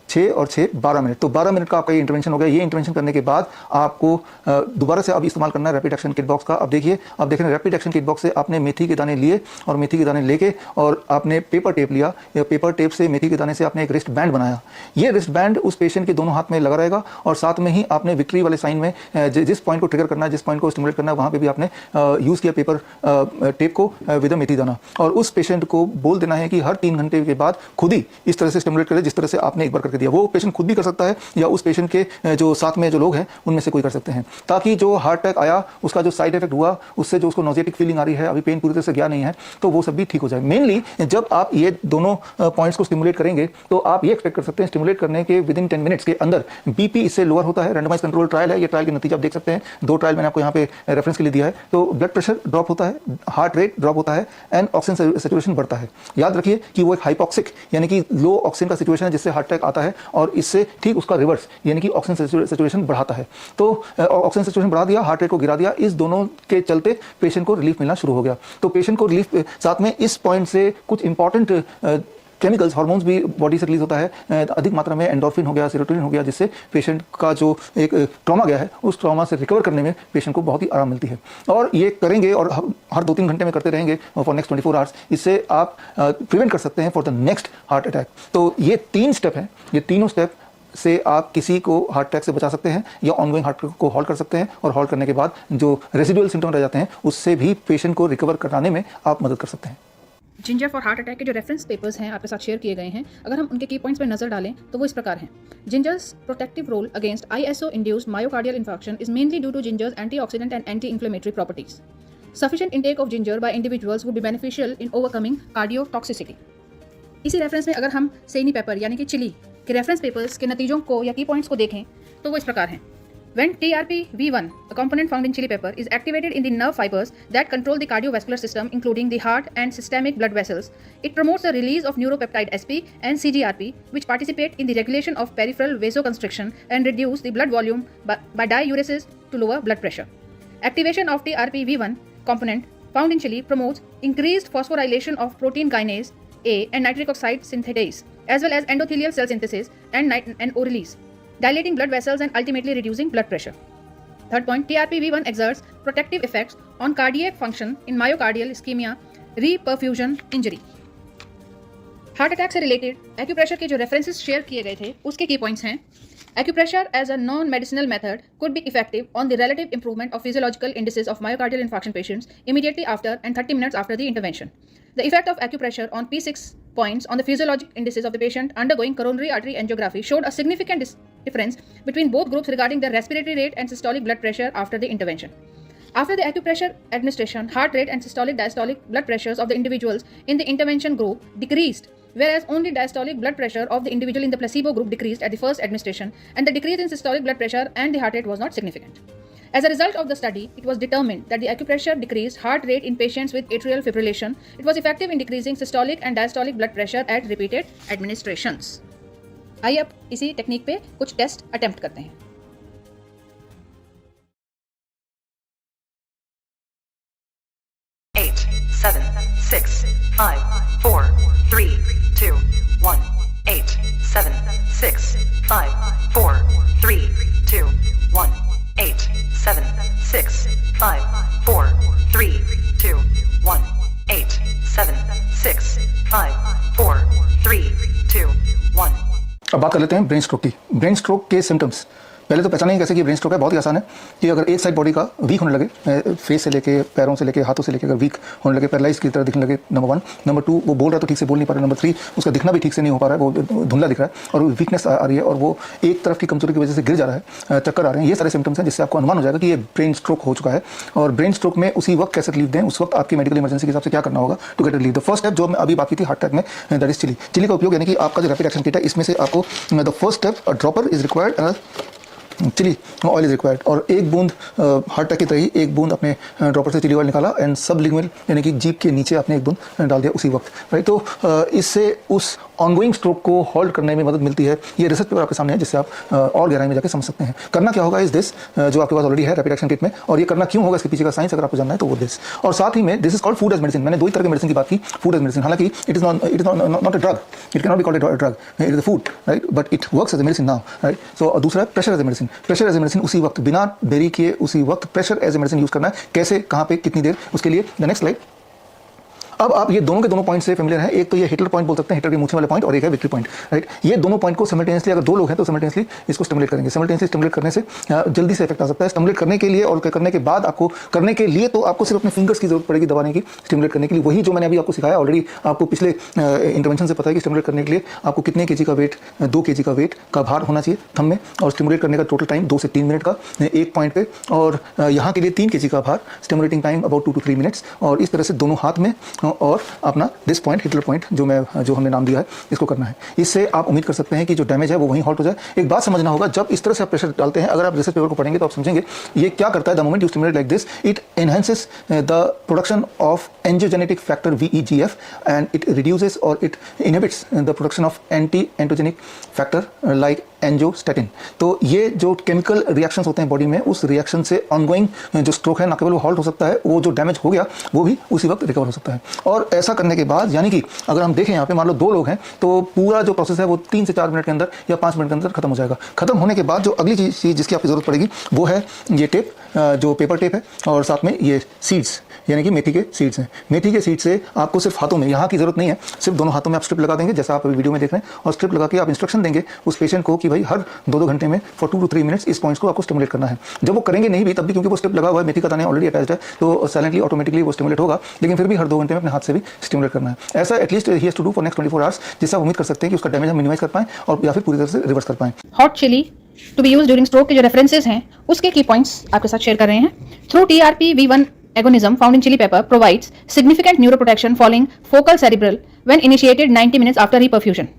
6 और 6 12 मिनट। तो 12 मिनट का आपका ये इंटरवेंशन हो गया। ये इंटरवेंशन करने के बाद आपको दोबारा से अब इस्तेमाल करना है रैपिड एक्शन किट बॉक्स का। अब देखिए, आप देख रहे हैं रैपिड एक्शन किट बॉक्स से आपने मेथी के दाने लिए और मेथी के दाने लेके और आपने पेपर टेप लिया। या पेपर टेप से मेथी के दाने से आपने एक रिस्ट बैंड बनाया। ये रिस्ट बैंड उस पेशेंट के दोनों हाथ में लगा रहेगा और साथ में ही आपने विक्ट्री वाले साइन में जिस पॉइंट को ट्रिगर करना है, जिस पॉइंट को स्टिमुलेट करना है, वहाँ पर भी आपने यूज़ किया पेपर टेप को विद मेथी दाना। और उस पेशेंट को बोल देना है कि हर 3 घंटे के बाद खुद ही इस तरह से स्टिमुलेट करे जिस तरह से आपने एक बार करके दिया। वो पेशेंट खुद भी कर सकता है या उस पेशेंट के जो साथ में जो लोग हैं उनमें से कोई कर सकते हैं, ताकि जो हार्ट अटैक आया उसका जो साइड इफेक्ट हुआ, उससे जो उसको नॉजेटिक फीलिंग आ रही है, अभी पेन पूरी तरह से गया नहीं है, तो वो सब भी ठीक हो जाए। मेनली जब आप ये दोनों पॉइंट्स को स्टिमुलेट करेंगे तो आप ये एक्सपेक्ट कर सकते हैं स्टिमुलेट करने के विद इन 10 मिनट्स के अंदर बीपी इससे लोअर होता है। रैंडमाइज कंट्रोल ट्रायल है, ये ट्रायल के नतीजे आप देख सकते हैं। 2 ट्रायल मैंने आपको यहाँ पे रेफरेंस के लिए दिया है। तो ब्लड प्रेशर ड्रॉप होता है, हार्ट रेट ड्रॉप होता है एंड ऑक्सीजन सैचुरेशन बढ़ता है। याद रखिए कि वो एक हाइपोक्सिक यानी कि लो ऑक्सीजन का सिचुएशन है जिससे हार्ट अटैक आता है, और इससे ठीक उसका रिवर्स यानी कि ऑक्सीजन सैचुरेशन बढ़ाता है। तो ऑक्सीजन सैचुरेशन बढ़ा दिया, हार्ट रेट को गिरा दिया, इस दोनों के चलते पेशेंट को रिलीफ मिलना शुरू हो गया। तो पेशेंट को रिलीफ, साथ में इस पॉइंट से कुछ इंपॉर्टेंट केमिकल्स, हार्मोन्स भी बॉडी से रिलीज होता है। अधिक मात्रा में एंडोर्फिन हो गया, सेरोटोनिन हो गया, जिससे पेशेंट का जो एक ट्रॉमा गया है उस ट्रॉमा से रिकवर करने में पेशेंट को बहुत ही आराम मिलती है। और ये करेंगे और हर 2-3 घंटे में करते रहेंगे फॉर नेक्स्ट 24 आवर्स। इससे आप प्रिवेंट कर सकते हैं for the next heart attack. तो ये 3 स्टेप हैं, ये तीनों स्टेप से आप किसी को हार्ट अटैक से बचा सकते हैं या ऑनगोइंग हार्ट को हॉल्ट कर सकते हैं। और हॉल्ट करने के बाद जो रेसिडुअल सिम्टम रह जाते हैं उससे भी पेशेंट को रिकवर कराने में आप मदद कर सकते हैं। जिंजर फॉर हार्ट अटैक के जो रेफरेंस पेपर्स हैं आपके साथ शेयर किए गए हैं, अगर हम उनके की पॉइंट्स पर नजर डालें तो वो इस प्रकार हैं। Ginger's protective role against ISO induced myocardial infarction is mainly due to ginger's antioxidant and anti-inflammatory properties. Sufficient intake of ginger by individuals would be beneficial in overcoming cardiotoxicity. इसी रेफरेंस में अगर हम सेनी पेपर यानी कि chilli के reference papers के नतीजों को या की पॉइंट्स को देखें तो वो इस प्रकार हैं। When TRPV1, a component found in chili pepper, is activated in the nerve fibers that control the cardiovascular system, including the heart and systemic blood vessels, it promotes the release of neuropeptide SP and CGRP, which participate in the regulation of peripheral vasoconstriction and reduce the blood volume by diuresis to lower blood pressure. Activation of TRPV1 component found in chili promotes increased phosphorylation of protein kinase A and nitric oxide synthetase, as well as endothelial cell synthesis and O release, dilating blood vessels and ultimately reducing blood pressure. Third point, TRPV1 exerts protective effects on cardiac function in myocardial ischemia, reperfusion injury. Heart attack से related acupressure के जो references share किए गए थे उसके की points हैं। Acupressure as a non-medicinal method could be effective on the relative improvement of physiological indices of myocardial infarction patients immediately after and 30 minutes after the intervention. The effect of acupressure on P6 points on the physiologic indices of the patient undergoing coronary artery angiography showed a significant difference between both groups regarding their respiratory rate and systolic blood pressure after the intervention. After the acupressure administration, heart rate and systolic diastolic blood pressures of the individuals in the intervention group decreased, whereas only diastolic blood pressure of the individual in the placebo group decreased at the first administration, and the decrease in systolic blood pressure and the heart rate was not significant. As a result of the study, it was determined that the acupressure decreased heart rate in patients with atrial fibrillation. It was effective in decreasing systolic and diastolic blood pressure at repeated administrations. आइए अब इसी technique पे कुछ test attempt करते हैं। 8, 7, 6, 5, 4, 5, 4, 3, 2, 1, 8, 7, 6, 5, 4, 3, 2, 1, 8, 7, 6, 5, 4, 3, 2, 1. अब बात कर लेते हैं ब्रेन स्ट्रोक की। ब्रेन स्ट्रोक के सिम्टम्स पहले तो पहचानेंगे कैसे कि ब्रेन स्ट्रोक है। बहुत ही आसान है कि अगर एक साइड बॉडी का वीक होने लगे, फेस से लेके पैरों से लेके हाथों से लेके अगर वीक होने लगे, पैरालाइज की तरह दिखने लगे, नंबर 1। नंबर 2, वो बोल रहा है तो ठीक से बोल नहीं पा रहा है। नंबर 3, उसका दिखना भी ठीक से नहीं हो पा रहा है, वो धुंधला दिख रहा है और वीकनेस आ रही है और वो एक तरफ की कमजोरी की वजह से गिर जा रहा है, चक्कर आ रहे हैं। ये सारे सिम्टम्स हैं जिससे आपको अनुमान हो जाएगा कि ये ब्रेन स्ट्रोक हो चुका है। और ब्रेन स्ट्रोक में उसी वक्त कैसे रिलीफ दें, उस वक्त आपकी मेडिकल इमरजेंसी के हिसाब से क्या करना होगा to get relief. The first step जो मैं अभी बात की थी हार्ट अटैक में, दैट इज चिली। चिली का उपयोग यानी कि आपका जो रैपिड एक्शन किट है इसमें से आपको the first step dropper is required, chilli oil is required. और एक बूंद हार्ट अटैक की तरह ही एक बूंद अपने ड्रॉपर से चिली ऑयल निकाला एंड सबलिंगुअल यानी कि जीभ के नीचे आपने एक बूंद डाल दिया उसी वक्त, राइट। तो इससे उस ऑनगोइंग स्ट्रोक को होल्ड करने में मदद मिलती है। ये रिसर्च पेपर आपके सामने है जिससे आप और गहराई में जाकर समझ सकते हैं। करना क्या होगा इज दिस, जो आपके पास ऑलरेडी है रैपिड एक्शन किट में, और ये करना क्यों होगा इसके पीछे का साइंस अगर आपको जानना है तो वो दिस। और साथ ही में this is called food as medicine. मैंने दो ही तरह के मेडिसिन की बात की, फूड एज मेडिसिन। हालांकि it is not a drug, it can not be called a drug, it is a food, right, but it works as a medicine now, right. So दूसरा है pressure as a medicine. Pressure as a medicine उसी वक्त बिना देरी किए उसी वक्त pressure as a medicine use करना है। कैसे, कहां पे, कितनी देर, उसके लिए द नेक्स्ट स्लाइड। अब आप ये दोनों के दोनों पॉइंट से फेमिलियर हैं। एक तो ये हिटलर पॉइंट बोल सकते हैं, हिटलर के मूछे वाले पॉइंट, और एक है विक्ट्री पॉइंट, राइट। ये दोनों पॉइंट को सिमल्टेनियसली अगर दो लोग हैं तो सिमल्टेनियसली इसको स्टिमुलेट करेंगे। सिमल्टेनियसली स्टिमुलेट करने से जल्दी से इफेक्ट आ सकता है। स्टिमुलेट करने के लिए और करने के बाद आपको करने के लिए तो आपको सिर्फ अपने फिंगर्स की जरूरत पड़ेगी दबाने की, स्टिमुलेट करने के लिए। वही जो मैंने अभी आपको सिखाया ऑलरेडी, आपको पिछले इंटरवेंशन से पता है कि स्टिमुलेट करने के लिए आपको कितने केजी का वेट, 2 केजी का वेट का भार होना चाहिए थंब में, और स्टिमुलेट करने का टोटल टाइम 2 से 3 मिनट का एक पॉइंट पे, और यहाँ के लिए 3 केजी का भार, stimulating time about 2 to 3 minutes. और इस तरह से दोनों हाथ में और अपना दिस पॉइंट, हिटलर पॉइंट जो हमने नाम दिया है, इसको करना है। इससे आप उम्मीद कर सकते हैं कि जो डैमेज है वो वहीं हॉल्ट हो जाए। एक बात समझना होगा, जब इस तरह से आप प्रेशर डालते हैं, अगर आप रिसर्च पेपर को पढ़ेंगे तो आप समझेंगे ये क्या करता है। The moment you stimulate like this, it enhances the production of angiogenetic factor VEGF and it reduces और it inhibits the production of anti angiogenic factor like angiostatin. तो ये जो केमिकल रिएक्शंस होते हैं बॉडी में, उस रिएक्शन से ongoing जो स्ट्रोक है ना केवल वो हॉल्ट हो सकता है, वो जो डैमेज हो गया वो भी उसी वक्त रिकवर हो सकता है। और ऐसा करने के बाद, यानी कि अगर हम देखें यहाँ पे, मान लो 2 लोग हैं तो पूरा जो प्रोसेस है वो 3 से 4 मिनट के अंदर या 5 मिनट के अंदर खत्म हो जाएगा। खत्म होने के बाद जो अगली चीज़ जिसकी आपकी जरूरत पड़ेगी वो है ये टेप, जो पेपर टेप है, और साथ में ये सीड्स यानी कि मेथी के सीड्स हैं। मेथी के सीड्स से आपको सिर्फ हाथों में, यहाँ की जरूरत नहीं है, सिर्फ दोनों हाथों में आप स्ट्रिप लगा देंगे जैसा आप वीडियो में देख रहे हैं, और स्ट्रिप लगा के आप इंस्ट्रक्शन देंगे उस पेशेंट को कि भाई हर 2-2 घंटे में फॉर 2 to 3 मिनट्स इस पॉइंट्स को आपको स्टिमुलेट करना है। जब वो करेंगे नहीं भी तब भी, क्योंकि वो स्ट्रिप लगा हुआ है, मेथी का दाना ऑलरेडी अटैच्ड है, तो साइलेंटली ऑटोमेटिकली वो स्टिमुलेट होगा, लेकिन फिर भी हर 2 घंटे में अपने हाथ से भी स्टिमुलेट करना है। ऐसा at least he has to do for next 24 hours, जिससे आप उम्मीद कर सकते हैं कि उसका डैमेज हम मिनिमाइज कर पाएं और या फिर पूरी तरह से रिवर्स कर पाएं। Hot chilli to be use during stroke के जो रेफरेंसेस हैं उसके की पॉइंट्स आपके साथ शेयर कर रहे हैं। Through TRPV1 agonism found in chili pepper provides significant neuroprotection following focal cerebral when initiated 90 minutes after reperfusion.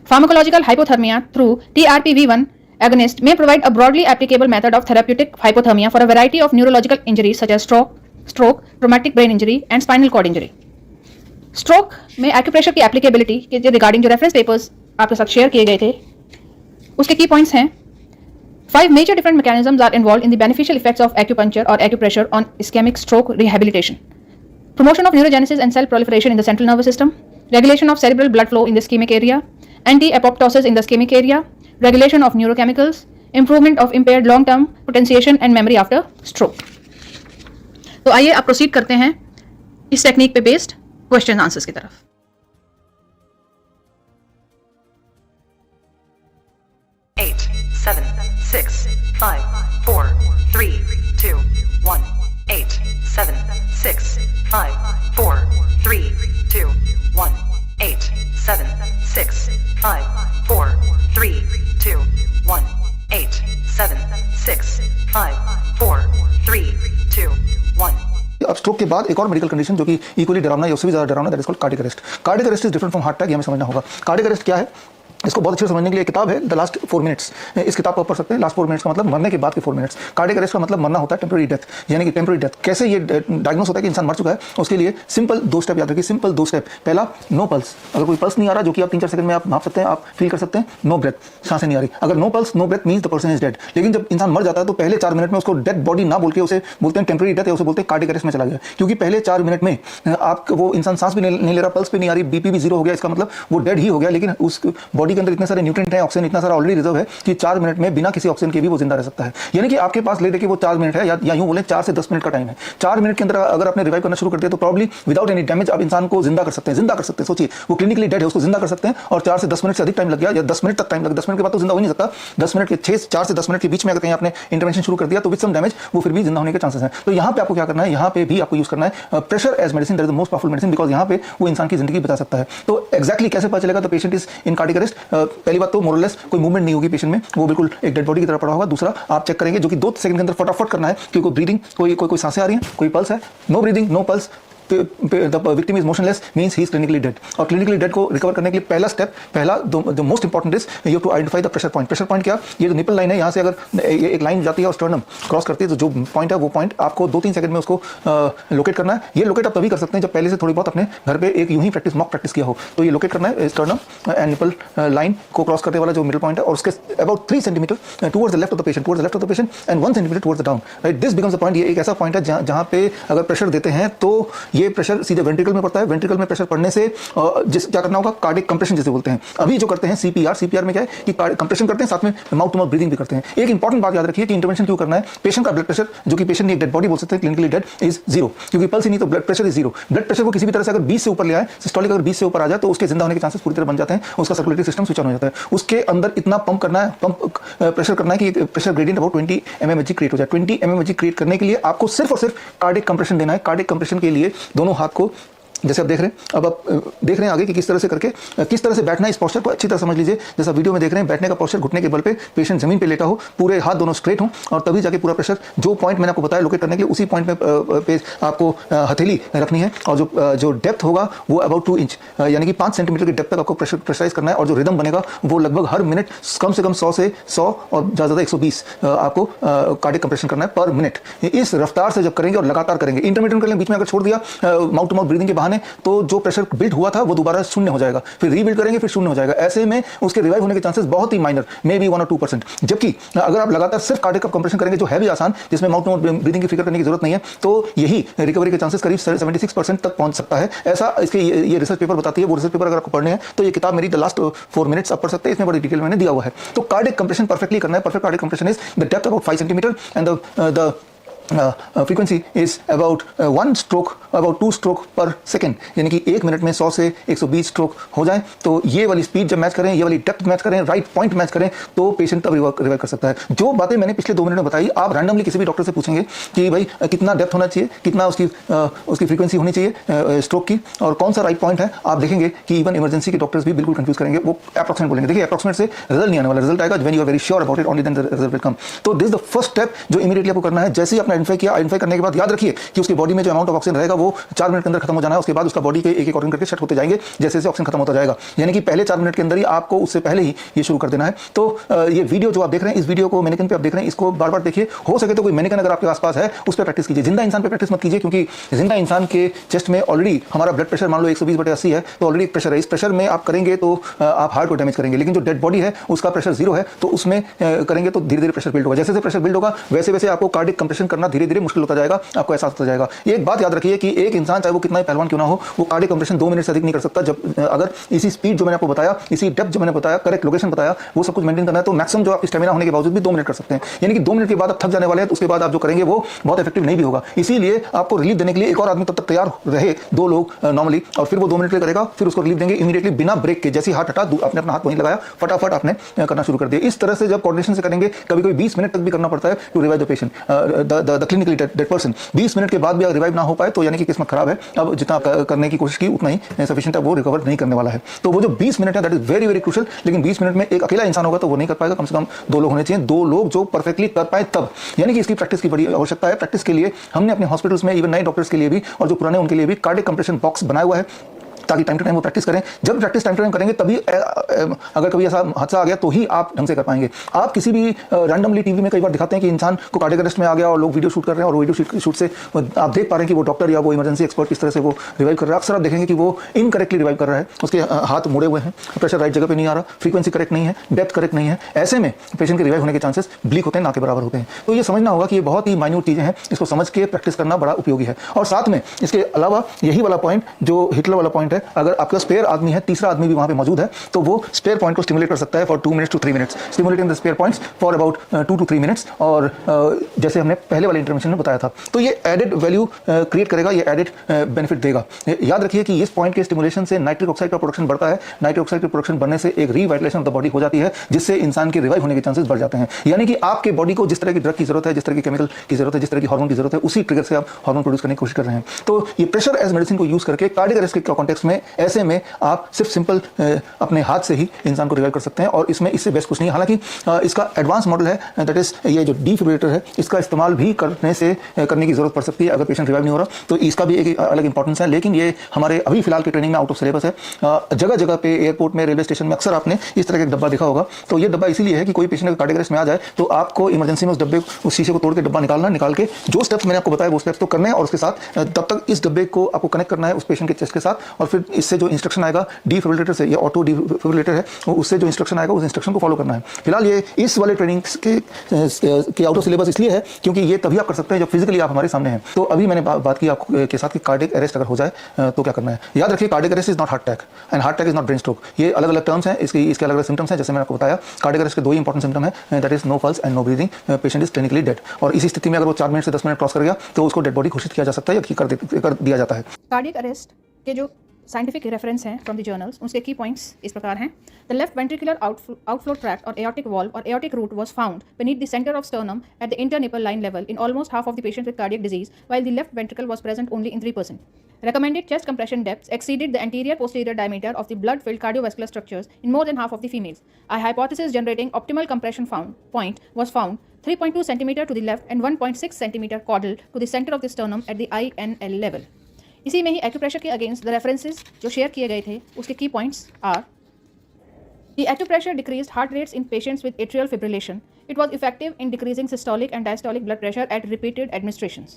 Pharmacological hypothermia through TRPV1 agonist may provide a broadly applicable method of therapeutic hypothermia for a variety of neurological injuries such as stroke, traumatic brain injury and spinal cord injury. Stroke में acupressure की applicability के regarding जो reference papers आपके साथ share किए गए थे उसके की पॉइंट्स हैं। 5 major different mechanisms are involved in the beneficial effects of acupuncture or acupressure on ischemic stroke rehabilitation. Promotion of neurogenesis and cell proliferation in the central nervous system, regulation of cerebral blood flow in the ischemic area, anti-apoptosis in the ischemic area, regulation of neurochemicals, improvement of impaired long-term potentiation and memory after stroke. तो आइए आप proceed करते हैं इस technique पे based question answers की तरफ। Eight, 7, 6, 5, 4, 3, 2, 1, 8, 7, 6, 5, 4, 3, 2, 1, 8, 7, 6, 5, 4, 3, 2, 1, 8, 7, 6, 5, 4, 3, 2, 1. अब स्ट्रोक के बाद एक और मेडिकल कंडीशन जो कि इक्वली डरावना या उससे भी ज़्यादा डरावना, that is called cardiac arrest. Cardiac arrest is different from heart attack, ये हमें समझना होगा। कार्डियक अरेस्ट क्या है, इसको बहुत अच्छे से समझने के लिए किताब है द लास्ट 4 मिनट्स। इस किताब को आप पढ़ सकते हैं। लास्ट 4 मिनट्स का मतलब मरने के बाद के 4 मिनट्स। कार्डियक अरेस्ट का मतलब मरना होता है टेम्पररी डेथ, यानी कि टेम्पररी डेथ। कैसे ये डायग्नोस होता है कि इंसान मर चुका है, उसके लिए सिंपल 2 स्टेप याद रखिए। Simple 2 step. पहला, नो पल्स। अगर कोई पल्स नहीं आ रहा, जो कि आप 3-4 सेकंड में आप नाप सकते हैं, आप फील कर सकते हैं, नो ब्रेथ, सांसें नहीं आ रही। अगर no pulse no breath means the person is dead. लेकिन जब इंसान मर जाता है तो पहले 4 मिनट में उसको डेड बॉडी ना बोल के उसे बोलते हैं टेम्पररी डेथ, या उसे बोलते हैं कार्डियक अरेस्ट में चला गया। क्योंकि पहले 4 मिनट में आप वो इंसान सांस भी नहीं ले रहा, पल्स भी नहीं आ रही, बीपी भी 0 हो गया, इसका मतलब वो डेड ही हो गया, लेकिन उस बॉडी बॉडी के अंदर इतने सारे न्यूट्रिएंट हैं, ऑक्सीजन इतना सारा ऑलरेडी रिजर्व है कि 4 मिनट में बिना किसी ऑक्सीजन के भी वो जिंदा रह सकता है। यानी कि आपके पास लेटे कि वो 4 मिनट है या यूं बोले 4 से 10 मिनट का टाइम है। 4 मिनट के अंदर अगर आपने रिवाइव करना शुरू कर दिया तो प्रॉब्ली विदाउट एनी डैमेज आप इंसान को जिंदा कर सकते हैं। सोचिए वो क्लिनिकली डेड है, उसको जिंदा कर सकते हैं और 4 से 10 मिनट से अधिक टाइम लग गया या 10 मिनट तक टाइम लग, 10 मिनट के बाद तो जिंदा हो नहीं सकता। 10 मिनट के 4 से 10 मिनट के बीच में अगर कहीं आपने इंटरवेंशन शुरू कर दिया तो विद सम डैमेज वो फिर भी जिंदा होने के चांसेस हैं। तो यहाँ पे आपको क्या करना है, यहाँ पे भी आपको यूज करना है pressure as medicine, that is the most powerful medicine, because यहाँ पे वो इंसान की जिंदगी बचा सकता है। तो एक्जैक्टली कैसे पता चलेगा तो patient is in cardiac arrest. पहली बात तो मोरलेस कोई मूवमेंट नहीं होगी पेशेंट में, वो बिल्कुल एक डेड बॉडी की तरह पड़ा होगा। दूसरा आप चेक करेंगे जो कि 2 सेकंड के अंदर फटाफट करना है कि कोई ब्रीदिंग, कोई सांसें आ रही हैं, कोई पल्स है, no breathing no pulse, the victim is motionless means he is clinically dead। और clinically dead को रिकवर करने के लिए पहला स्टेप, जो most important is you have to identify the pressure point. Pressure point क्या, ये जो निपल लाइन है यहाँ से अगर एक लाइन जाती है और स्टर्नम क्रॉस करती है तो जो पॉइंट है वो पॉइंट आपको 2-3 सेकंड में उसको लोकेट करना है। ये लोकेट आप तभी कर सकते हैं जब पहले से थोड़ी बहुत अपने घर पे एक यूं ही मॉक प्रैक्टिस किया हो। तो ये लोकेट करना है स्टर्नम एंड निपल लाइन को क्रॉस करने वाला जो मिडल पॉइंट है और उसके about 3 centimetre towards the left of the patient and 1 centimetre towards the down, right. This becomes the point. ये एक ऐसा पॉइंट है जहाँ पे अगर प्रेशर देते हैं तो ये प्रेशर सीधे वेंट्रिकल में पड़ता है। वेंट्रिकल में प्रेशर पड़ने से क्या करना होगा, कार्डिक कंप्रेशन जिसे बोलते हैं। अभी जो करते हैं सीपीआर में क्या है कि कंप्रेशन करते हैं, साथ में माउथ टू माउथ ब्रीदिंग भी करते हैं। एक इंपॉर्टेंट बात याद रखिए कि इंटरवेंशन क्यों करना है। पेशेंट का ब्लड प्रेशर, जो कि पेशेंट एक डेड बॉडी बोल सकते हैं, क्लिनिकली डेड, इज 0, क्योंकि पल्स ही नहीं तो blood pressure is 0। Blood pressure को किसी भी तरह से अगर 20 से ऊपर ले आए, सिस्टोलिक अगर 20 से ऊपर आ जाए तो उसके जिंदा होने के चांसेस पूरी तरह बन जाते हैं, उसका सर्कुलेटरी सिस्टम स्विच ऑन हो जाता है। उसके अंदर इतना पंप करना है, प्रेशर करना है कि pressure gradient about 20 mmHg create हो जाए। 20 mmHg क्रिएट करने के लिए आपको सिर्फ और सिर्फ कार्डिक कंप्रेशन देना है। कार्डिक कंप्रेशन के लिए दोनों हाथ को, जैसे आप देख रहे हैं, अब आप देख रहे हैं आगे कि किस तरह से करके किस तरह से बैठना है। इस पोस्चर को अच्छी तरह समझ लीजिए। जैसा वीडियो में देख रहे हैं, बैठने का पोस्चर, घुटने के बल पे पेशेंट जमीन पे लेटा हो, पूरे हाथ दोनों स्ट्रेट हों और तभी जाके पूरा प्रेशर जो पॉइंट मैंने आपको बताया लोकेट करने के लिए, उसी पॉइंट पे आपको हथेली रखनी है और जो डेप्थ होगा वो अबाउट 2 इंच यानी कि 5 सेंटीमीटर की डेप्थ तक आपको प्रेशराइज करना है। और जो रिदम बनेगा वो लगभग हर मिनट कम से कम 100 से 100 और ज़्यादा 120 आपको कार्डिक कंप्रेशन करना है पर मिनट। इस रफ्तार से जब करेंगे और लगातार करेंगे, इंटरमिटेंट कर लें, बीच में अगर छोड़ दिया माउथ टू माउथ ब्रीदिंग के बहाने, तो जो प्रेशर बिल्ड हुआ था वो दोबारा शून्य हो जाएगा, फिर रीबिल्ड करेंगे फिर शून्य हो जाएगा। ऐसे में उसके रिवाइव होने के चांसेस बहुत ही माइनर, मे बी 1 और 2%। जबकि अगर आप लगातार सिर्फ कार्डिक कंप्रेशन करेंगे जो है भी आसान, जिसमें माउथ टू माउथ ब्रीदिंग की फिक्र करने की जरूरत नहीं है, तो यही रिकवरी के चांसेस करीब 76% तक पहुंच सकता है। ऐसा इसके ये रिसर्च पेपर बताती है। वो रिसर्च पेपर अगर आपको पढ़ने हैं तो ये किताब मेरी द लास्ट 4 मिनट्स आप पढ़ सकते हैं, इसमें बड़ी डिटेल मैंने दिया हुआ है। तो कार्डिक कंप्रेशन परफेक्टली करना है। Perfect cardiac compression is the depth about 5 centimetre and the frequency is about 1 stroke, about 2 stroke per second, यानी कि 1 मिनट में 100 से 120 स्ट्रोक हो जाए। तो ये वाली स्पीड जब मैच करें, ये वाली डेप्थ मैच करें, राइट पॉइंट मैच करें, तो पेशेंट तब रिवाइव कर सकता है। जो बातें मैंने पिछले 2 मिनट में बताई, आप रैंडमली किसी भी डॉक्टर से पूछेंगे कि भाई कितना डेप्थ होना चाहिए, कितना उसकी फ्रीक्वेंसी होनी चाहिए स्ट्रोक की और कौन सा राइट पॉइंट है, आप देखेंगे कि इवन इमरजेंसी के डॉक्टर्स भी बिल्कुल कंफ्यूज करेंगे। वो अप्रॉक्सीमेट बोलेंगे। देखिए अप्रॉक्सीमेट से रिजल्ट नहीं आने वाला, रिजल्ट आएगा when you are very sure about it, only then the result will come. तो this is the first step जो इमीडिएटली आपको करना है। जैसे ही आपने आइडेंटिफाई किया, आइडेंटिफाई करने के बाद याद रखिए कि उसकी बॉडी में जो अमाउंट ऑफ ऑक्सीजन रहेगा वो 4 मिनट के अंदर खत्म हो जाना है। उसके बाद उसका बॉडी के एक ऑर्गन करके शट होते जाएंगे जैसे जैसे ऑक्सीजन खत्म होता जाएगा। यानी कि पहले 4 मिनट के अंदर ही आपको उससे पहले ही ये शुरू कर देना है। तो ये वीडियो जो आप देख रहे हैं, इस वीडियो को मैनिकन पे आप देख रहे हैं, इसको बार बार देखिए। हो सके तो कोई मैनिकन अगर आपके आसपास है उस पर प्रैक्टिस कीजिए। जिंदा इंसान पे प्रैक्टिस मत कीजिए, क्योंकि जिंदा इंसान के चेस्ट में ऑलरेडी हमारा ब्लड प्रेशर मान लो 120/80 है, तो ऑलरेडी प्रेशर है। इस प्रेशर में आप करेंगे तो आप हार्ट को डैमेज करेंगे। लेकिन जो डेड बॉडी है उसका प्रेशर 0 है, तो उसमें करेंगे तो धीरे धीरे प्रेशर बिल्ड होगा। जैसे जैसे प्रेशर बिल्ड होगा वैसे वैसे आपको कार्डिक कंप्रेशन करना धीरे धीरे मुश्किल होता जाएगा, आपको एहसास होता जाएगा। एक बात याद रखिए कि एक इंसान चाहे वो कितना ही पहलवान क्यों ना हो, वो कार्डिक कंप्रेशन 2 मिनट से अधिक नहीं कर सकता। जब अगर इसी स्पीड जो मैंने आपको बताया, इसी डेप्थ जो मैंने बताया, करेक्ट लोकेशन बताया, वो सब कुछ मेंटेन करना है, तो मैक्सिमम जो आप स्टेमिना होने के बावजूद भी 2 मिनट कर सकते हैं। यानी कि 2 मिनट के बाद आप थक जाने वाले हैं, तो उसके बाद आप जो करेंगे वो बहुत इफेक्टिव नहीं भी होगा। इसीलिए आपको रिलीफ देने के लिए एक और आदमी तब तक तैयार रहे, 2 लोग नॉर्मली, और फिर वो 2 मिनट के करेगा, फिर उसको रिलीफ देंगे इमीडिएटली बिना ब्रेक के। जैसे हाथ हटा, आपने अपना हाथ वहीं लगाया, फटाफट आपने करना शुरू कर दिया। इस तरह से जब कोऑर्डिनेशन से करेंगे, कभी कभी 20 मिनट तक भी करना पड़ता है to revive the patient, the clinically dead person. 20 minute के बाद भी अगर रिवाइव ना हो पाए तो यानी कि किस्मत खराब है। अब जितना करने की कोशिश की उतना ही सफिशिएंट है, वो रिकवर नहीं करने वाला है। तो वो जो 20 मिनट है that is very very crucial. लेकिन 20 मिनट में एक अकेला इंसान होगा तो वो नहीं कर पाएगा, कम से कम 2 लोग होने चाहिए, 2 लोग जो परफेक्टली कर पाए तब। यानी कि इसकी प्रैक्टिस की बड़ी आवश्यकता है। प्रैक्टिस के लिए हमने अपने हॉस्पिटल्स में इवन नए डॉक्टर्स के लिए भी और जो पुराने उनके लिए भी कार्डिक कंप्रेशन बॉक्स बनाया हुआ है, ताकि टाइम टू टाइम वो प्रैक्टिस करें। जब प्रैक्टिस टाइम टू टाइम करेंगे तभी अगर कभी ऐसा हादसा आ गया तो ही आप ढंग से कर पाएंगे। आप किसी भी रैंडमली टीवी में कई बार दिखाते हैं कि इंसान को कार्डियक अरेस्ट में आ गया और लोग वीडियो शूट कर रहे हैं, और वीडियो शूट से आप देख पा रहे हैं कि वो डॉक्टर या वो इमरजेंसी एक्सपर्ट किस तरह से वो रिवाइव कर रहा है। अक्सर आप देखेंगे कि वो इनकरेक्टली रिवाइव कर रहा है, उसके हाथ मुड़े हुए हैं, प्रेशर राइट जगह पे नहीं आ रहा, फ्रीक्वेंसी करेक्ट नहीं है, डेप्थ करेक्ट नहीं है। ऐसे में पेशेंट के रिवाइव होने के चांसेस ब्लीक होते हैं, ना के बराबर होते हैं। तो ये समझना होगा कि ये बहुत ही माइन्यूट चीज़ें हैं, इसको समझ के प्रैक्टिस करना बड़ा उपयोगी है। और साथ में इसके अलावा यही वाला पॉइंट जो हिटलर वाला पॉइंट है, अगर आपका स्पेयर आदमी है, तीसरा आदमी भी वहाँ पे मौजूद है, तो वो स्पेयर पॉइंट को स्टिमुलेट कर सकता है for 2 minutes to 3 minutes, stimulating the spare points for about 2 to 3 minutes. और जैसे हमने पहले वाले इंटरवेंशन में बताया था, तो ये एडेड वैल्यू क्रिएट करेगा, ये एडेड बेनिफिट देगा। याद रखिए कि इस पॉइंट के स्टिमुलेशन से नाइट्रिक ऑक्साइड का प्रोडक्शन बढ़ता है, नाइट्रिक ऑक्साइड की प्रोडक्शन बढ़ने से एक रीवाइटलेशन ऑफ द बॉडी हो जाती है, जिससे इंसान के रिवाइव होने के चांसेस बढ़ जाते हैं। यानी कि आपके बॉडी को जिस तरह की ड्रग की जरूरत है, जिस तरह की केमिकल की जरूरत है, जिस तरह की हार्मोन की जरूरत है, उसी ट्रिगर से आप हार्मोन प्रोड्यूस करने की कोशिश कर रहे हैं। तो ये प्रेशर एज मेडिसिन को यूज करके कार्डियक अरेस्ट के कॉन्टेक्स्ट में ऐसे में आप सिर्फ सिंपल अपने हाथ से ही इंसान को रिवाइव कर सकते हैं, और इसमें इससे बेस्ट कुछ नहीं है। हालांकि इसका एडवांस मॉडल है, दैट इज ये जो डिफिब्रिलेटर है, इसका इस्तेमाल भी करने की जरूरत पड़ सकती है अगर पेशेंट रिवाइव नहीं हो रहा, तो इसका भी एक अलग इंपॉर्टेंस है। लेकिन ये हमारे अभी फिलहाल की ट्रेनिंग में आउट ऑफ सिलेबस है। जगह जगह पे एयरपोर्ट में, रेलवे स्टेशन में अक्सर आपने इस तरह का डब्बा देखा होगा। तो ये डब्बा इसीलिए है कि कोई पेशेंट अगर कार्डियक अरेस्ट में आ जाए तो आपको इमरजेंसी में उस डब्बे, उस शीशे को तोड़ के डब्बा निकाल के जो स्टेप्स मैंने आपको बताया वो स्टेप्स तो करने हैं, और उसके साथ तब तक इस डब्बे को आपको कनेक्ट करना है उस पेशेंट के चेस्ट के साथ, और फिर इससे जो इंस्ट्रक्शन आएगा डिफिब्रिलेटर से, ये ऑटो डिफिब्रिलेटर है, उससे जो इंस्ट्रक्शन आएगा उस इंस्ट्रक्शन को फॉलो करना है। फिलहाल ये इस वाले ट्रेनिंग के आउट ऑफ सिलेबस इसलिए है क्योंकि ये तभी आप कर सकते हैं जब फिजिकली आप हमारे सामने हैं। तो अभी मैंने बात की आपके के साथ कि कार्डियक अरेस्ट अगर हो जाए तो क्या करना है। याद रखिए, cardiac arrest is not heart attack and heart attack is not brain stroke. ये अलग अलग टर्म्स हैं, इसके अलग अलग सिम्टम्स हैं। जैसे मैंने आपको बताया, कार्डियक अरेस्ट के 2 ही इंपॉर्टेंट सिम्टम है, that is no pulse and no breathing, patient is clinically dead. और इसी स्थिति में अगर वो 4 मिनट से 10 मिनट क्रॉस कर गया तो उसको डेड बॉडी घोषित किया जा सकता है या कर दिया जाता है। कार्डियक अरेस्ट के जो साइंटिफिक रेफरेंस हैं फ्रॉम द जर्नल्स, उसके की पॉइंट्स इस प्रकार हैं। The left ventricular outflow tract और एओर्टिक वॉल्व और aortic root was found beneath the center of sternum at the internipple line level in almost half of the patients with cardiac disease, while the left ventricle was present only in 3%. Recommended chest compression depths exceeded the anterior posterior diameter of the blood-filled cardiovascular structures in more than half of the females. A hypothesis generating optimal compression point was found 3.2 cm to the left and 1.6 cm caudal to the center of the sternum at the INL level. इसी में ही acupressure के against the references जो share किए गए थे, उसके की points are: The acupressure decreased heart rates in patients with atrial fibrillation. It was effective in decreasing systolic and diastolic blood pressure at repeated administrations.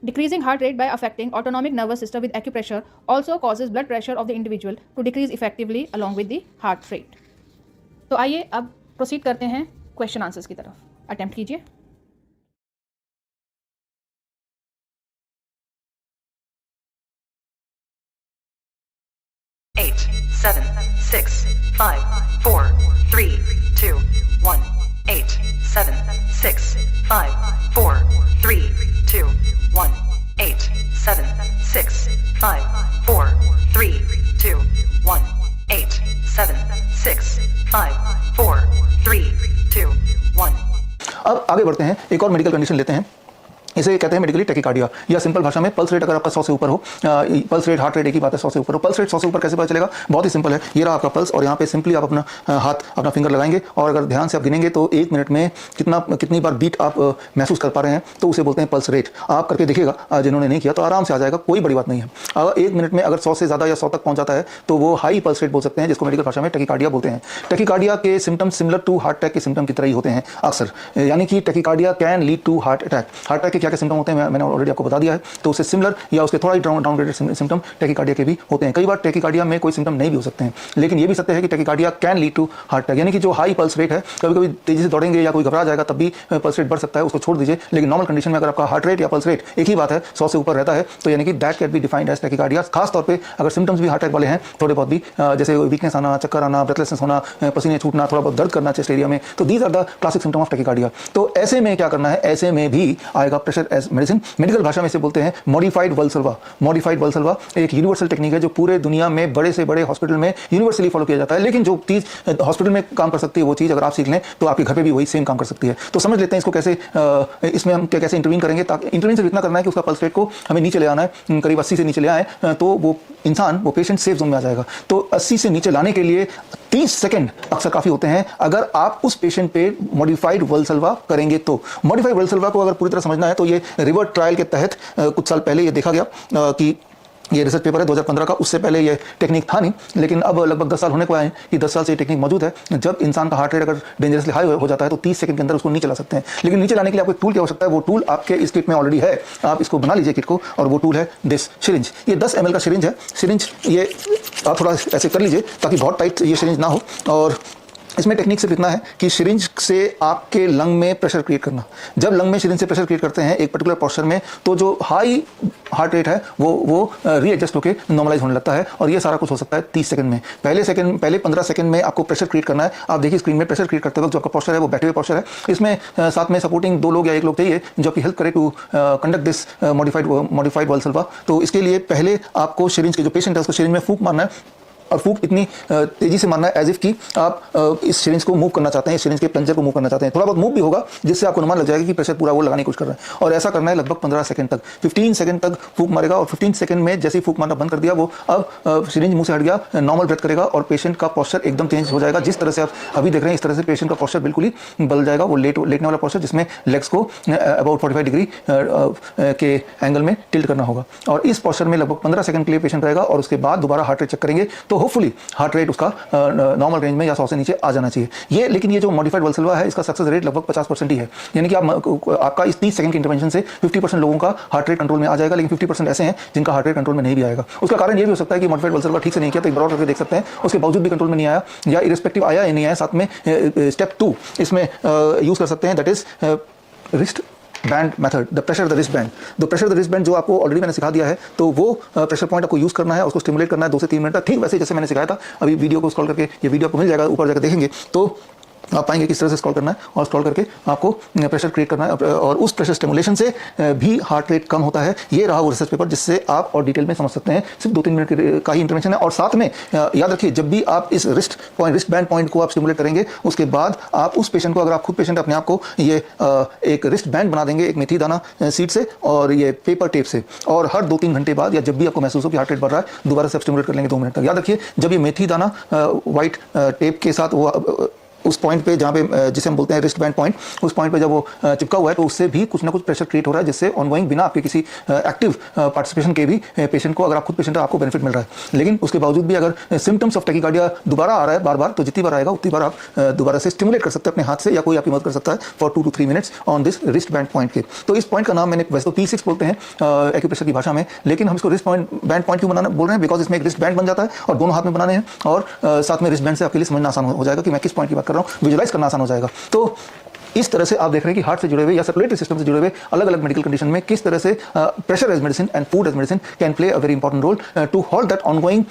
Decreasing heart rate by affecting autonomic nervous system with acupressure also causes blood pressure of the individual to decrease effectively along with the heart rate. तो आइए अब proceed करते हैं question answers की तरफ। Attempt कीजिए। Eight, 7, 6, 5, 4, 3, 2, 1, 8, 7, 6, 5, 4, 3, 2, 1, 8, 7, 6, 5, 4, 3, 2, 1, 8, 7, 6, 5, 4, 3, 2, 1. अब आगे बढ़ते हैं, एक और मेडिकल कंडीशन लेते हैं। इसे कहते हैं मेडिकली टैकीकार्डिया, या सिंपल भाषा में पल्स रेट अगर आपका 100 से ऊपर हो, पल्स रेट हार्ट रेट एक ही बात है, 100 से ऊपर हो। पल्स रेट 100 से ऊपर कैसे पता चलेगा? बहुत ही सिंपल है। ये रहा आपका पल्स, और यहाँ पे सिंपली आप अपना हाथ, अपना फिंगर लगाएंगे, और अगर ध्यान से आप गिनेंगे तो 1 मिनट में कितनी बार बीट आप महसूस कर पा रहे हैं, तो उसे बोलते हैं पल्स रेट। आप करके देखिएगा, जिन्होंने नहीं किया तो आराम से आ जाएगा, कोई बड़ी बात नहीं है। अगर 1 मिनट में अगर 100 से ज़्यादा या 100 तक पहुँच जाता है तो वो हाई पल्स रेट बोल सकते हैं, जिसको मेडिकल भाषा में टैकीकार्डिया बोलते हैं। टैकीकार्डिया के symptoms similar to heart attack के सिम्टम की तरह ही होते हैं अक्सर, यानी कि tachycardia can lead to heart attack. Heart attack के क्या क्या सिम्टम होते हैं मैंने ऑलरेडी आपको बता दिया है, तो उससे सिमिलर या उसके थोड़ा ही डाउनग्रेडेड सिम्टम टैकीकार्डिया के भी होते हैं। कई बार टैकीकार्डिया में कोई सिम्टम नहीं भी हो सकते हैं, लेकिन ये भी सत्य है कि tachycardia can lead to heart attack, यानी कि जो हाई पल्स रेट है, कभी कभी तेजी से दौड़ेंगे या कोई घबरा जाएगा तब भी पल्स रेट बढ़ सकता है, उसको छोड़ दीजिए। लेकिन नॉर्मल कंडीशन में अगर आपका हार्ट रेट या पल्स रेट एक ही बात है, 100 से ऊपर रहता है, तो यानी कि that can be defined as tachycardia. खास तौर पे अगर सिम्टम्स भी हार्ट अटैक वाले हैं, थोड़े बहुत भी, जैसे वीकनेस आना, चक्कर आना, ब्रेथलेसनेस होना, पसीने छूटना, थोड़ा बहुत दर्द करना चेस्ट एरिया में, तो these are the classic symptom of tachycardia. तो ऐसे में क्या करना है? ऐसे में भी आएगा प्रेशर एज मेडिसिन। मेडिकल भाषा में इसे बोलते हैं मॉडिफाइड वल्सल्वा। मॉडिफाइड वल्सल्वा एक यूनिवर्सल टेक्निक है जो पूरे दुनिया में बड़े से बड़े हॉस्पिटल में यूनिवर्सली फॉलो किया जाता है। लेकिन जो चीज़ हॉस्पिटल में काम कर सकती है, वो चीज़ अगर आप सीख लें तो आपके घर पे भी वही सेम काम कर सकती है। तो समझ लेते हैं इसको कैसे, इसमें हम कैसे इंटरवीन करेंगे। ताकि इंटरवीन सिर्फ इतना करना है कि उसका पल्स रेट को हमें नीचे ले आना है, करीब 80 से नीचे ले आए, तो वो पेशेंट सेफ जोन में आ जाएगा। तो 80 से नीचे लाने के लिए 30 सेकंड अक्सर काफ़ी होते हैं अगर आप उस पेशेंट पे मॉडिफाइड वल्सल्वा करेंगे। तो मॉडिफाइड वल्सल्वा को अगर पूरी तरह समझना है तो ये रिवर ट्रायल के तहत कुछ साल पहले ये देखा गया कि ये रिसर्च पेपर है 2015 का। उससे पहले ये टेक्निक था नहीं, लेकिन अब लगभग 10 साल होने को आए हैं कि 10 साल से ये टेक्निक मौजूद है। जब इंसान का हार्ट रेट अगर डेंजरसली हाई हो जाता है तो 30 सेकंड के अंदर उसको नीचे ला सकते हैं। लेकिन नीचे लाने के लिए आपको एक टूल की आवश्यकता है। वो टूल आपके इस किट में ऑलरेडी है, आप इसको बना लीजिए किट को, और वो टूल है दिस सिरिंज। ये 10 ml का सिरिंज है। सिरिंज ये आप थोड़ा ऐसे कर लीजिए ताकि बहुत टाइट ये सिरिंज ना हो, और इसमें टेक्निक सिर्फ इतना है कि सिरिंज से आपके लंग में प्रेशर क्रिएट करना। जब लंग में सिरिंज से प्रेशर क्रिएट करते हैं एक पर्टिकुलर पोस्चर में, तो जो हाई हार्ट रेट है वो रीएडजस्ट होकर नॉर्मलाइज होने लगता है, और ये सारा कुछ हो सकता है 30 सेकंड में। पहले 15 सेकंड में आपको प्रेशर क्रिएट करना है। आप देखिए स्क्रीन में प्रेशर क्रिएट करते वक्त जो आपका पोस्चर है वो बैठे हुए पोस्चर है। इसमें साथ में सपोर्टिंग 2 लोग या 1 लोग चाहिए जो आपकी हेल्प करे टू कंडक्ट दिस मॉडिफाइड वाल्सल्वा। तो इसके लिए पहले आपको सिरिंज के जो पेशेंट है उसको सिरिंज में फूंक मारना है, और फूंक इतनी तेजी से मारना है एज इफ कि आप इस सिरिंज को मूव करना चाहते हैं, इस सिरिंज के प्लंजर को मूव करना चाहते हैं। थोड़ा बहुत मूव भी होगा जिससे आपको अनुमान लग जाएगा कि प्रेशर पूरा वो लगाने की कोशिश कर रहा है, और ऐसा करना है लगभग 15 सेकंड तक। 15 सेकंड तक फूंक मारेगा, और 15 सेकंड में जैसे ही फूंक मारना बंद कर दिया, वो अब सिरिंज मुंह से हट गया, नॉर्मल ब्रेथ करेगा, और पेशेंट का पोस्चर एकदम चेंज हो जाएगा। जिस तरह से आप अभी देख रहे हैं इस तरह से पेशेंट का पोस्चर बिल्कुल ही बदल जाएगा। वो लेटने वाला पोस्चर जिसमें लेग्स को अबाउट 45 डिग्री के एंगल में टिल्ट करना होगा, और इस पोस्चर में लगभग 15 सेकंड के लिए पेशेंट रहेगा, और उसके बाद दोबारा हार्ट रेट चेक करेंगे तो होपफुली हार्ट रेट उसका नॉर्मल रेंज में या 100 से नीचे आ जाना चाहिए। लेकिन ये जो मॉडिफाइड वाल्सल्वा है इसका सक्सेस रेट लगभग 50% ही है, यानी कि आपका इस 30 सेकंड के इंटरवेंशन से 50% लोगों का हार्ट रेट कंट्रोल में आ जाएगा, लेकिन 50% ऐसे हैं जिनका हार्ट रेट कंट्रोल में नहीं भी आएगा। उसका कारण ये भी हो सकता है कि मॉडिफाइड वाल्सल्वा ठीक से नहीं किया, तो एक बार और करके देख सकते हैं, उसके बावजूद भी कंट्रोल में नहीं आया, या इरेस्पेक्टिव आया या नहीं आया। साथ में स्टेप 2 इसमें यूज कर सकते हैं, that is wrist band method, the pressure the wrist band. The pressure the wrist band जो आपको ऑलरेडी मैंने सिखा दिया है, तो वो प्रेशर पॉइंट आपको यूज करना है, उसको स्टिमुलेट करना है 2 से 3 मिनट तक, ठीक वैसे जैसे मैंने सिखाया था। अभी वीडियो को स्क्रॉल करके, ये वीडियो आपको मिल जाएगा, ऊपर जाकर देखेंगे तो आप पाएंगे किस तरह से स्क्रॉल करना है, और स्क्रॉल करके आपको प्रेशर क्रिएट करना है, और उस प्रेशर स्टिमुलेशन से भी हार्ट रेट कम होता है। ये रहा वो रिसर्च पेपर जिससे आप और डिटेल में समझ सकते हैं। सिर्फ 2-3 मिनट का ही इंटरवेंशन है, और साथ में याद रखिए जब भी आप इस रिस्ट बैंड पॉइंट को आप स्टिमुलेट करेंगे, उसके बाद आप उस पेशेंट को, अगर आप खुद पेशेंट अपने आप को ये एक रिस्ट बैंड बना देंगे एक मेथी दाना सीट से और ये पेपर टेप से, और हर 2-3 घंटे बाद या जब भी आपको महसूस हो कि हार्ट रेट बढ़ रहा है, दोबारा से स्टिमुलेट कर लेंगे 2 मिनट तक। याद रखिए जब ये मेथी दाना व्हाइट टेप के साथ वो उस पॉइंट पे जहाँ पे जिसे हम बोलते हैं रिस्ट बैंड पॉइंट, उस पॉइंट पे जब वो चिपका हुआ है, तो उससे भी कुछ ना कुछ प्रेशर क्रिएट हो रहा है, जिससे ऑनगोइंग बिना आपके किसी एक्टिव पार्टिसिपेशन के भी पेशेंट को, अगर आप खुद पेशेंट है, आपको बेनिफिट मिल रहा है। लेकिन उसके बावजूद भी अगर सिम्टम्स ऑफ टैकीकार्डिया दोबारा आ रहा है बार बार, तो जितनी बार आएगा उतनी बार आप दोबारा से स्टिमुलेट कर सकते हैं अपने हाथ से, या कोई आपकी मदद कर सकता है for 2 to 3 minutes on this wrist band point के। तो इस पॉइंट का नाम मैंने वैसे तो P6 बोलते हैं एक्यूप्रेशर की भाषा में, लेकिन हम इसको रिस्ट बैंड पॉइंट क्यों बोल रहे हैं, बिकॉज इसमें एक रिस्ट बैंड बन जाता है और दोनों हाथ में बनाने हैं, और साथ में रिस्ट बैंड से आपके लिए समझना आसान हो जाएगा कि मैं किस पॉइंट की बात कर रहा हूँ, विजुलाइज करना आसान हो जाएगा। तो इस तरह से आप देख रहे हैं कि हार्ट से जुड़े हुए या सर्कुलेटरी सिस्टम से जुड़े हुए अलग अलग मेडिकल कंडीशन में किस तरह से pressure as medicine and food as medicine can play a very important role to halt that ongoing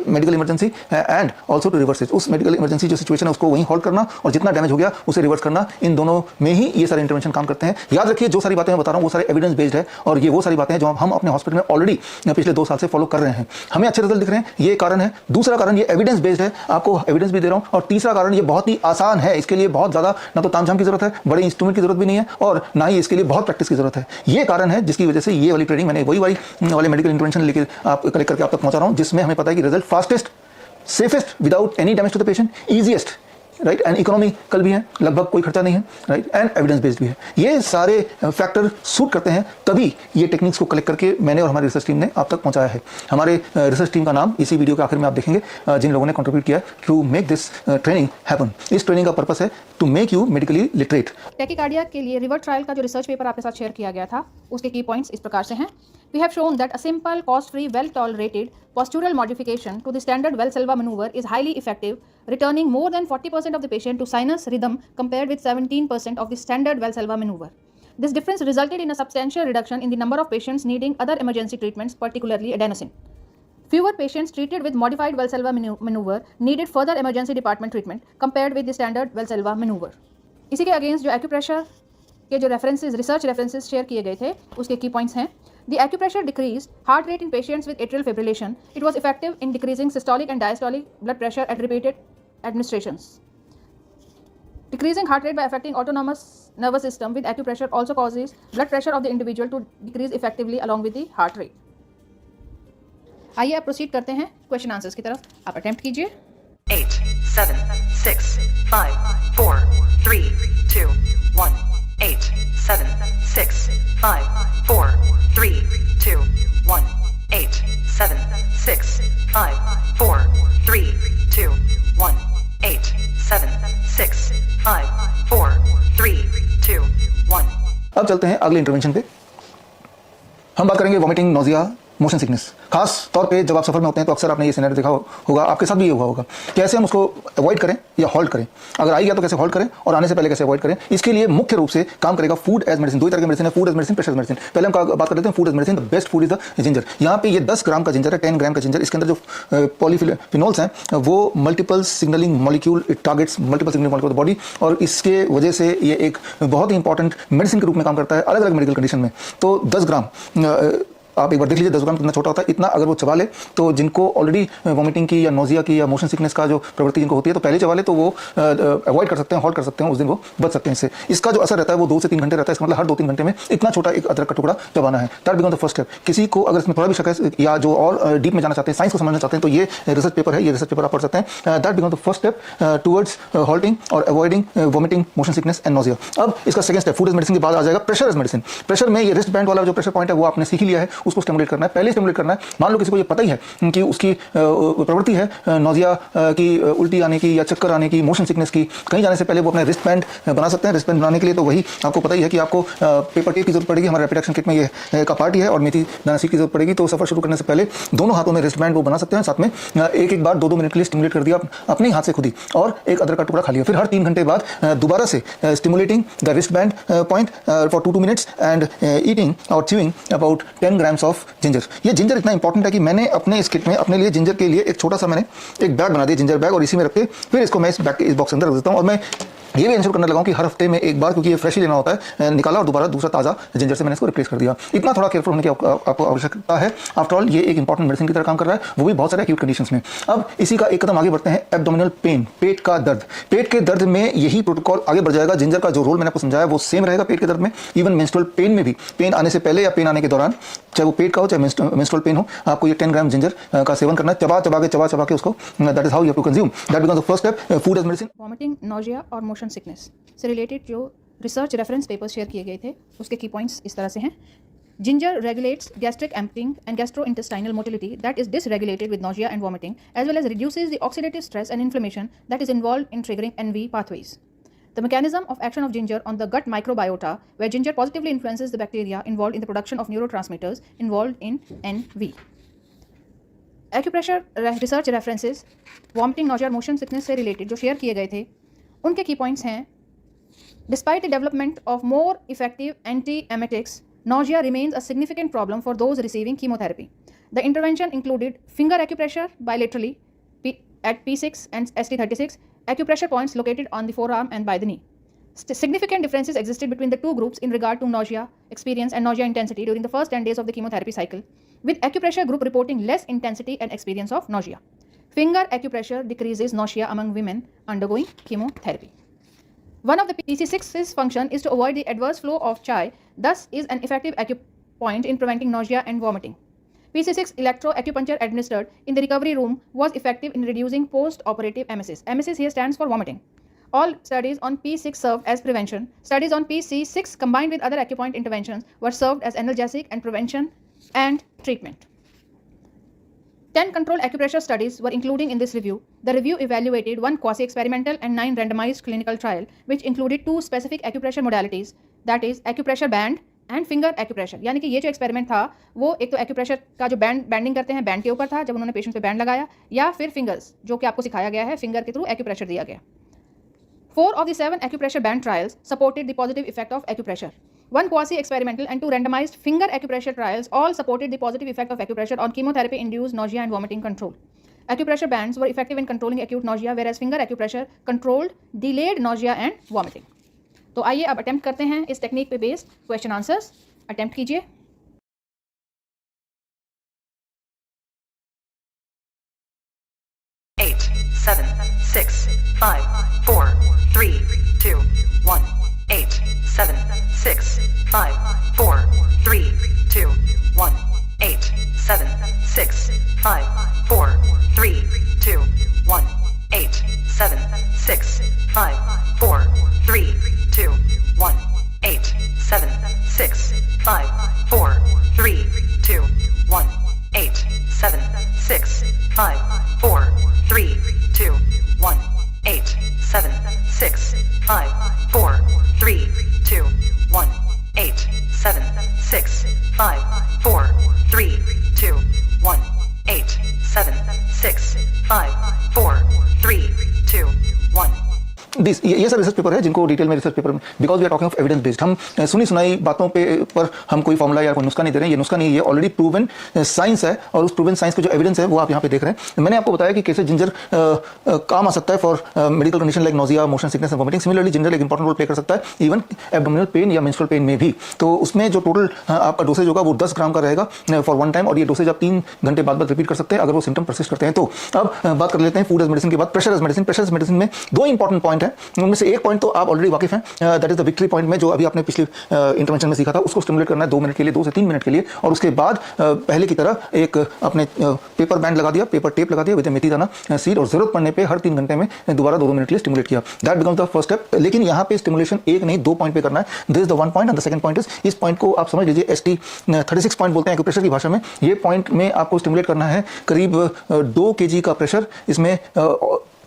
medical emergency and also to reverse it. उस मेडिकल इमरजेंसी जो सिचुएशन है उसको वहीं हॉल्ट करना, और जितना डैमेज हो गया उसे रिवर्स करना, इन दोनों में ही ये सारे इंटरवेंशन काम करते हैं। याद रखिए जो सारी बातें मैं बता रहा हूँ वो सारे एविडेंस बेस्ड है, और ये वो सारी बातें हैं जो हम अपने हॉस्पिटल में ऑलरेडी पिछले 2 साल से फॉलो कर रहे हैं। हमें अच्छे रिजल्ट दिख रहे हैं, ये कारण है। दूसरा कारण ये एविडेंस बेस्ड है, आपको एविडेंस भी दे रहा हूँ, और तीसरा कारण ये बहुत ही आसान है। इसके लिए बहुत ज़्यादा ना तो तामझाम की जरूरत है, बड़े इंस्ट्रूमेंट जरूरत भी नहीं है, और ना ही इसके लिए बहुत प्रैक्टिस की जरूरत है। ये कारण है जिसकी वजह से ये वाली ट्रेनिंग मैंने वही वाले मेडिकल इंटरवेंशन लेकर आप कलेक्ट करके आप तक पहुंचा रहा हूं, जिसमें हमें पता है कि result fastest, safest without any damage to the patient, easiest, right, and economical भी है, लगभग कोई खर्चा नहीं है, राइट, एंड एविडेंस बेस्ड भी है। ये सारे फैक्टर सूट करते हैं, तभी ये टेक्निक्स को कलेक्ट करके मैंने और हमारी रिसर्च टीम ने आप तक पहुंचाया है। हमारे रिसर्च टीम का नाम इसी वीडियो के आखिर में आप देखेंगे, जिन लोगों ने कंट्रीब्यूट किया to make this training happen. इस ट्रेनिंग का पर्पस है to make you medically literate. Tachycardia के लिए रिवर ट्रायल का जो रिसर्च पेपर आपके साथ शेयर किया गया था, उसके की पॉइंट्स इस प्रकार से हैं। We have shown that a simple, cost-free, well-tolerated postural modification to the standard Valsalva maneuver is highly effective, returning more than 40% of the patient to sinus rhythm compared with 17% of the standard Valsalva maneuver. This difference resulted in a substantial reduction in the number of patients needing other emergency treatments, particularly adenosine. Fewer patients treated with modified Valsalva maneuver needed further emergency department treatment compared with the standard Valsalva maneuver. इसी के against जो acupressure के जो references, research references share किए गए थे, उसके की पॉइंट्स हैं। The acupressure decreased heart rate in patients with atrial fibrillation. It was effective in decreasing systolic and diastolic blood pressure at repeated administrations. Decreasing heart rate by affecting autonomous nervous system with acupressure also causes blood pressure of the individual to decrease effectively along with the heart rate. आइए अब proceed करते हैं question answers की तरफ। आप attempt कीजिए। 8, 7, 6, 5, 4, 3, 2, 1, 8, 7, 6, 5, 4, 3, 2, 1, 8, 7, 6, 5, 4, 3, 2, 1, 8, 7, 6, 5, 4, 3, 2, 1। अब चलते हैं अगले इंटरवेंशन पे। हम बात करेंगे वॉमिटिंग, नोजिया, मोशन सिकनेस। खास तौर पे जब आप सफर में होते हैं तो अक्सर आपने ये सिनेरियो देखा होगा, आपके साथ भी ये हुआ होगा। कैसे हम उसको अवॉइड करें या होल्ड करें, अगर आई गया तो कैसे होल्ड करें और आने से पहले कैसे अवॉइड करें। इसके लिए मुख्य रूप से काम करेगा फूड एज मेडिसिन। दो ही तरह की मेडिसिन है, food as medicine, pressure as medicine. पहले हम बात कर लेते हैं food as medicine. The best food is the ginger. यहाँ पे ये 10 ग्राम का जिंजर है, 10 ग्राम का जिंजर। इसके अंदर जो पॉलीफिनोल्स हैं वो multiple signalling molecule, it targets multiple signalling molecule of the body, और इसके वजह से ये एक बहुत ही इंपॉर्टेंट मेडिसिन के रूप में काम करता है अलग अलग मेडिकल कंडीशन में। तो 10 ग्राम आप एक बार देख लीजिए 10 ग्राम कितना छोटा होता है। इतना अगर वो चबा ले तो जिनको ऑलरेडी वॉमिटिंग की या नोजिया की या मोशन सिकनेस का जो प्रवृत्ति जिनको होती है तो पहले चबा ले तो वो अवॉइड कर सकते हैं, होल्ड कर सकते हैं, उस दिन वो बच सकते हैं इससे। इसका जो असर रहता है वो 2 से 3 घंटे रहता है। इसका मतलब हर 2-3 घंटे में इतना छोटा एक अदरक का टुकड़ा चबाना है। That become the first step. किसी को अगर इसमें थोड़ा भी शक है या जो और डीप में जाना चाहते हैं, साइंस को समझना चाहते हैं, तो ये रिसर्च पेपर है, ये रिसर्च पेपर आप पढ़ सकते हैं। That become the first step towards holding और avoiding vomiting, motion sickness and nausea. अब इसका second step food as medicine के बाद आ जाएगा प्रेशर एज मेडिसिन। प्रेशर में ये रिस्ट बैंड वाला जो प्रेशर पॉइंट है वो आपने सीख ही लिया है, उसको स्टिमुलेट करना है। पहले स्टिमुलेट करना है। मान लो किसी को ये पता ही है कि उसकी प्रवृत्ति है नोजिया की, उल्टी आने की या चक्कर आने की, मोशन सिकनेस की, कहीं जाने से पहले वो अपने रिस्ट बैंड बना सकते हैं। रिस्ट बैंड बनाने के लिए तो वही आपको पता ही है कि आपको पेपर टेप की जरूरत पड़ेगी। हमारे रैपिड एक्शन किट में ये का पार्ट ही है, और मेथी दाना सीट की जरूरत पड़ेगी। तो सफर शुरू करने से पहले दोनों हाथों में रिस्ट बैंड वो बना सकते हैं। साथ में एक बार 2-2 मिनट के लिए स्टिमुलेट कर दिया अपने हाथ से खुद ही, और एक अदरक का टुकड़ा खा लिया। फिर हर 3 घंटे बाद दोबारा से stimulating the wrist band point for 2 minutes and eating और chewing about 10 grams of ginger. ये जिंजर इतना इंपॉर्टेंट है कि मैंने अपने इस किट में अपने लिए जिंजर के लिए एक छोटा सा मैंने एक बैग बना दिया, जिंजर बैग, और इसी में रख के फिर इसको मैं इस बैग के इस बॉक्स के अंदर रख देता हूँ। और मैं ये भी इंश्योर करने लगा हूं कि हर हफ्ते में एक बार, क्योंकि ये फ्रेश ही लेना होता है, निकाला और दोबारा दूसरा ताज़ा जिंजर से मैंने इसको रिप्लेस कर दिया। इतना थोड़ा केयरफुल होने की आपको आवश्यकता है। आफ्टर ऑल ये एक इंपॉर्टेंट मेडिसिन की तरह काम कर रहा है, वो भी बहुत सारे एक्यूट कंडीशंस में। अब इसी का एक कदम आगे बढ़ते हैं, एब्डोमिनल पेन, पेट का दर्द। पेट के दर्द में यही प्रोटोकॉल आगे बढ़ जाएगा। जिंजर का जो रोल मैंने आपको समझाया वो सेम रहेगा पेट के दर्द में। इवन मेंस्ट्रुअल पेन में भी, पेन आने से पहले या पेन आने के दौरान, चाहे वो पेट का हो चाहे मेंस्ट्रुअल पेन हो, आपको ये 10 ग्राम जिंजर का सेवन करना है, चबा के उसको। That is how you have to consume. That becomes the first step, food as medicine. Vomiting, nausea और मोशन सिकनेस से रिलेटेड जो रिसर्च रेफरेंस पेपर्स शेयर किए गए थे उसके की पॉइंट्स इस तरह से हैं। Ginger regulates gastric emptying and gastrointestinal motility that is dysregulated with nausea and vomiting, as well as reduces the oxidative stress and inflammation that is involved in triggering NV pathways. The mechanism of action of ginger on the gut microbiota, where ginger positively influences the bacteria involved in the production of neurotransmitters involved in NV. Acupressure research references vomiting, nausea और motion sickness से related जो share किए गए थे उनके की points हैं। Despite the development of more effective antiemetics, nausea remains a significant problem for those receiving chemotherapy. The intervention included finger acupressure bilaterally at P6 and ST36, acupressure points located on the forearm and by the knee. Significant differences existed between the two groups in regard to nausea experience and nausea intensity during the first 10 days of the chemotherapy cycle, with acupressure group reporting less intensity and experience of nausea. Finger acupressure decreases nausea among women undergoing chemotherapy. One of the PC6's function is to avoid the adverse flow of chai, thus is an effective acupoint in preventing nausea and vomiting. PC6 electroacupuncture administered in the recovery room was effective in reducing post-operative emesis. Emesis here stands for vomiting. All studies on P6 served as prevention. Studies on PC6 combined with other acupoint interventions were served as analgesic and prevention and treatment. 10 controlled acupressure studies were included in this review. The review evaluated 1 quasi-experimental and 9 randomized clinical trial, which included 2 specific acupressure modalities, that is acupressure band and finger acupressure. यानी कि ये जो experiment था वो एक तो acupressure का जो बैंडिंग करते हैं बैंड के ऊपर था जब उन्होंने पेशेंट पे बैंड लगाया, या फिर फिंगर्स जो कि आपको सिखाया गया है, फिंगर के थ्रू एक्यूप्रेशर दिया गया। 4 of the 7 acupressure band trials supported the positive effect of acupressure. 1 quasi-experimental and 2 randomized finger acupressure trials all supported the positive effect of acupressure on chemotherapy-induced nausea and vomiting control. Acupressure bands were effective in controlling acute nausea, whereas finger acupressure controlled delayed nausea and vomiting. तो आइए अब attempt करते हैं इस technique पे based question answers. Attempt कीजिए। Eight, 7, 6, 5, 4, 3, 2, 1. 8, 7, 6, 5, 4, 3, 2, 1. 8, 7, 6, 5, 4, 3, 2, 1. 8, 7, 6, 5, 4, 3, 2, 1. 8, 7, 6, 5, 4, 3, 2, 1. 8, 7, 6, 5, 4, 3, 2, 1. 8, 7, 6, 5, 4, 3, 2, 1. 8, 7, 6, 5, 4, 3, 2, 1, 8, 7, 6, 5, 4, 3, 2, 1. ये सब रिसर्च पेपर है जिनको डिटेल में रिसर्च पेपर में, because we are talking of evidence based, हम सुनी सुनाई बातों पर हम कोई फॉर्मुला या कोई नुस्खा नहीं दे रहे हैं। ये नुस्खा नहीं, ये ऑलरेडी प्रूवन साइंस है और उस प्रूवन साइंस का जो एविडेंस है वो आप यहाँ पे देख रहे हैं। मैंने आपको बताया कि कैसे जिंजर काम आ सकता है for medical condition like nausea, motion sickness and vomiting. Similarly ginger एक इंपॉर्टेंट रोल प्ले कर सकता है इवन एब्डोमिनल पेन या मेंस्ट्रुअल पेन में भी। तो उसमें जो टोटल आपका डोसेज होगा वो 10 ग्राम का रहेगा फॉर वन टाइम, और ये डोसेज आप 3 घंटे बाद रिपीट कर सकते हैं अगर वो सिम्टम परसिस्ट करते हैं। तो अब बात कर लेते हैं फूड एज मेडिसिन के बाद pressure as medicine. Pressure as medicine में 2 इंपॉर्टेंट पॉइंट है, उनमें से एक पॉइंट तो आप ऑलरेडी वाकिफ हैं, that is the victory point में जो अभी आपने पिछले इंटरवेंशन में सीखा था, उसको स्टिमुलेट करना है 2 मिनट के लिए, 2 से 3 मिनट के लिए, और उसके बाद पहले की तरह एक अपने पेपर बैंड लगा दिया, पेपर टेप लगा दिया विद मेथी दाना सीड, और जरूरत पड़ने पे हर 3 घंटे में दोबारा 2 मिनट के लिए स्टिमुलेट किया। That becomes the first step. लेकिन यहाँ पे स्टिमुलेशन एक नहीं 2 पॉइंट पे करना है। This is the 1 point and the second point is, इस पॉइंट को आप समझ लीजिए ST36 पॉइंट बोलते हैं एक्यूप्रेशर की भाषा में। ये पॉइंट में आपको स्टिमुलेट करना है करीब 2 kg का प्रेशर, इसमें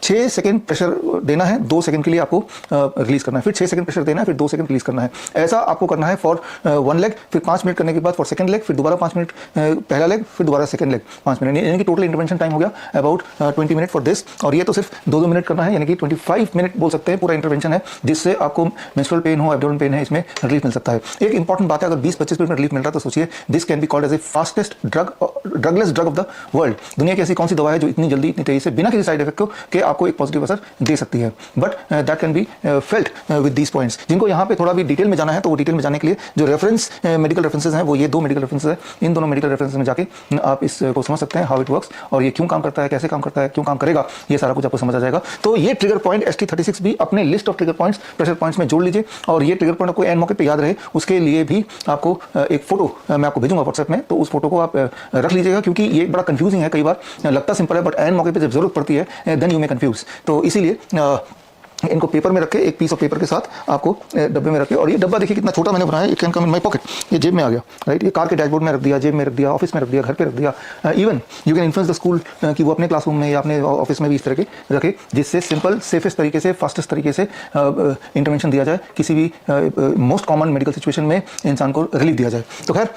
6 सेकंड प्रेशर देना है, 2 सेकंड के लिए आपको रिलीज करना है, फिर 6 सेकंड प्रेशर देना है, फिर 2 सेकंड रिलीज करना है। ऐसा आपको करना है फॉर 1 लेग, फिर 5 मिनट करने के बाद फॉर सेकंड लेग, फिर दोबारा 5 मिनट पहला लेग, फिर दोबारा सेकंड लेग 5 मिनट, यानी कि टोटल इंटरवेंशन टाइम हो गया अबाउट 20 मिनट फॉर दिस। और ये तो सिर्फ 2 मिनट करना है, यानी कि 25 मिनट बोल सकते हैं पूरा इंटरवेंशन है, जिससे आपको मेंस्ट्रुअल पेन हो, एब्डोमेनल पेन है, इसमें रिलीफ मिल सकता है। एक इंपॉर्टेंट बात है, अगर 20-25 मिनट में रिलीफ मिल रहा है तो सोचिए this can be called as a fastest drugless drug of the world. दुनिया की ऐसी कौन सी दवा है जो इतनी जल्दी, इतनी तेजी से, बिना किसी साइड इफेक्ट के आपको एक पॉजिटिव असर दे सकती है। But that can be felt with these points. जिनको यहाँ पे थोड़ा भी डिटेल में जाना है तो वो डिटेल में जाने के लिए जो रेफरेंस मेडिकल रेफरेंसेज हैं वो ये 2 मेडिकल रेफरेंसेज है। इन दोनों मेडिकल रेफरेंसेज में जाके आप इसको समझ सकते हैं हाउ इट वर्क्स, और ये क्यों काम करता है, कैसे काम करता है, क्यों काम करेगा, ये सारा कुछ आपको समझ आ जाएगा। तो ये ट्रिगर पॉइंट ST36 भी अपने list of trigger points, pressure points में जोड़ लीजिए, और ये ट्रिगर पॉइंट आपको एंड मौके पे याद रहे उसके लिए भी आपको एक फोटो मैं आपको भेजूंगा व्हाट्सएप में, तो उस फोटो को आप रख लीजिएगा, क्योंकि ये बड़ा कंफ्यूजिंग है, कई बार लगता सिंपल है बट एंड मौके पे जब जरूरत पड़ती है देन यू मे कंफ्यूज। तो इसीलिए इनको पेपर में रखे, एक पीस ऑफ पेपर के साथ आपको डब्बे में रखे। और ये डब्बा देखिए कितना छोटा मैंने बनाया, it can come in my pocket, ये जेब में आ गया, राइट। ये कार के डैशबोर्ड में रख दिया, जेब में रख दिया, ऑफिस में रख दिया, घर पे रख दिया। Even you can influence the school कि वो अपने क्लासरूम में या अपने ऑफिस में भी इस तरह के रखे, जिससे सिंपल सेफेस्ट तरीके से, फास्टेस्ट तरीके से इंटरवेंशन दिया जाए, किसी भी मोस्ट कॉमन मेडिकल सिचुएशन में इंसान को रिलीफ दिया जाए। तो खैर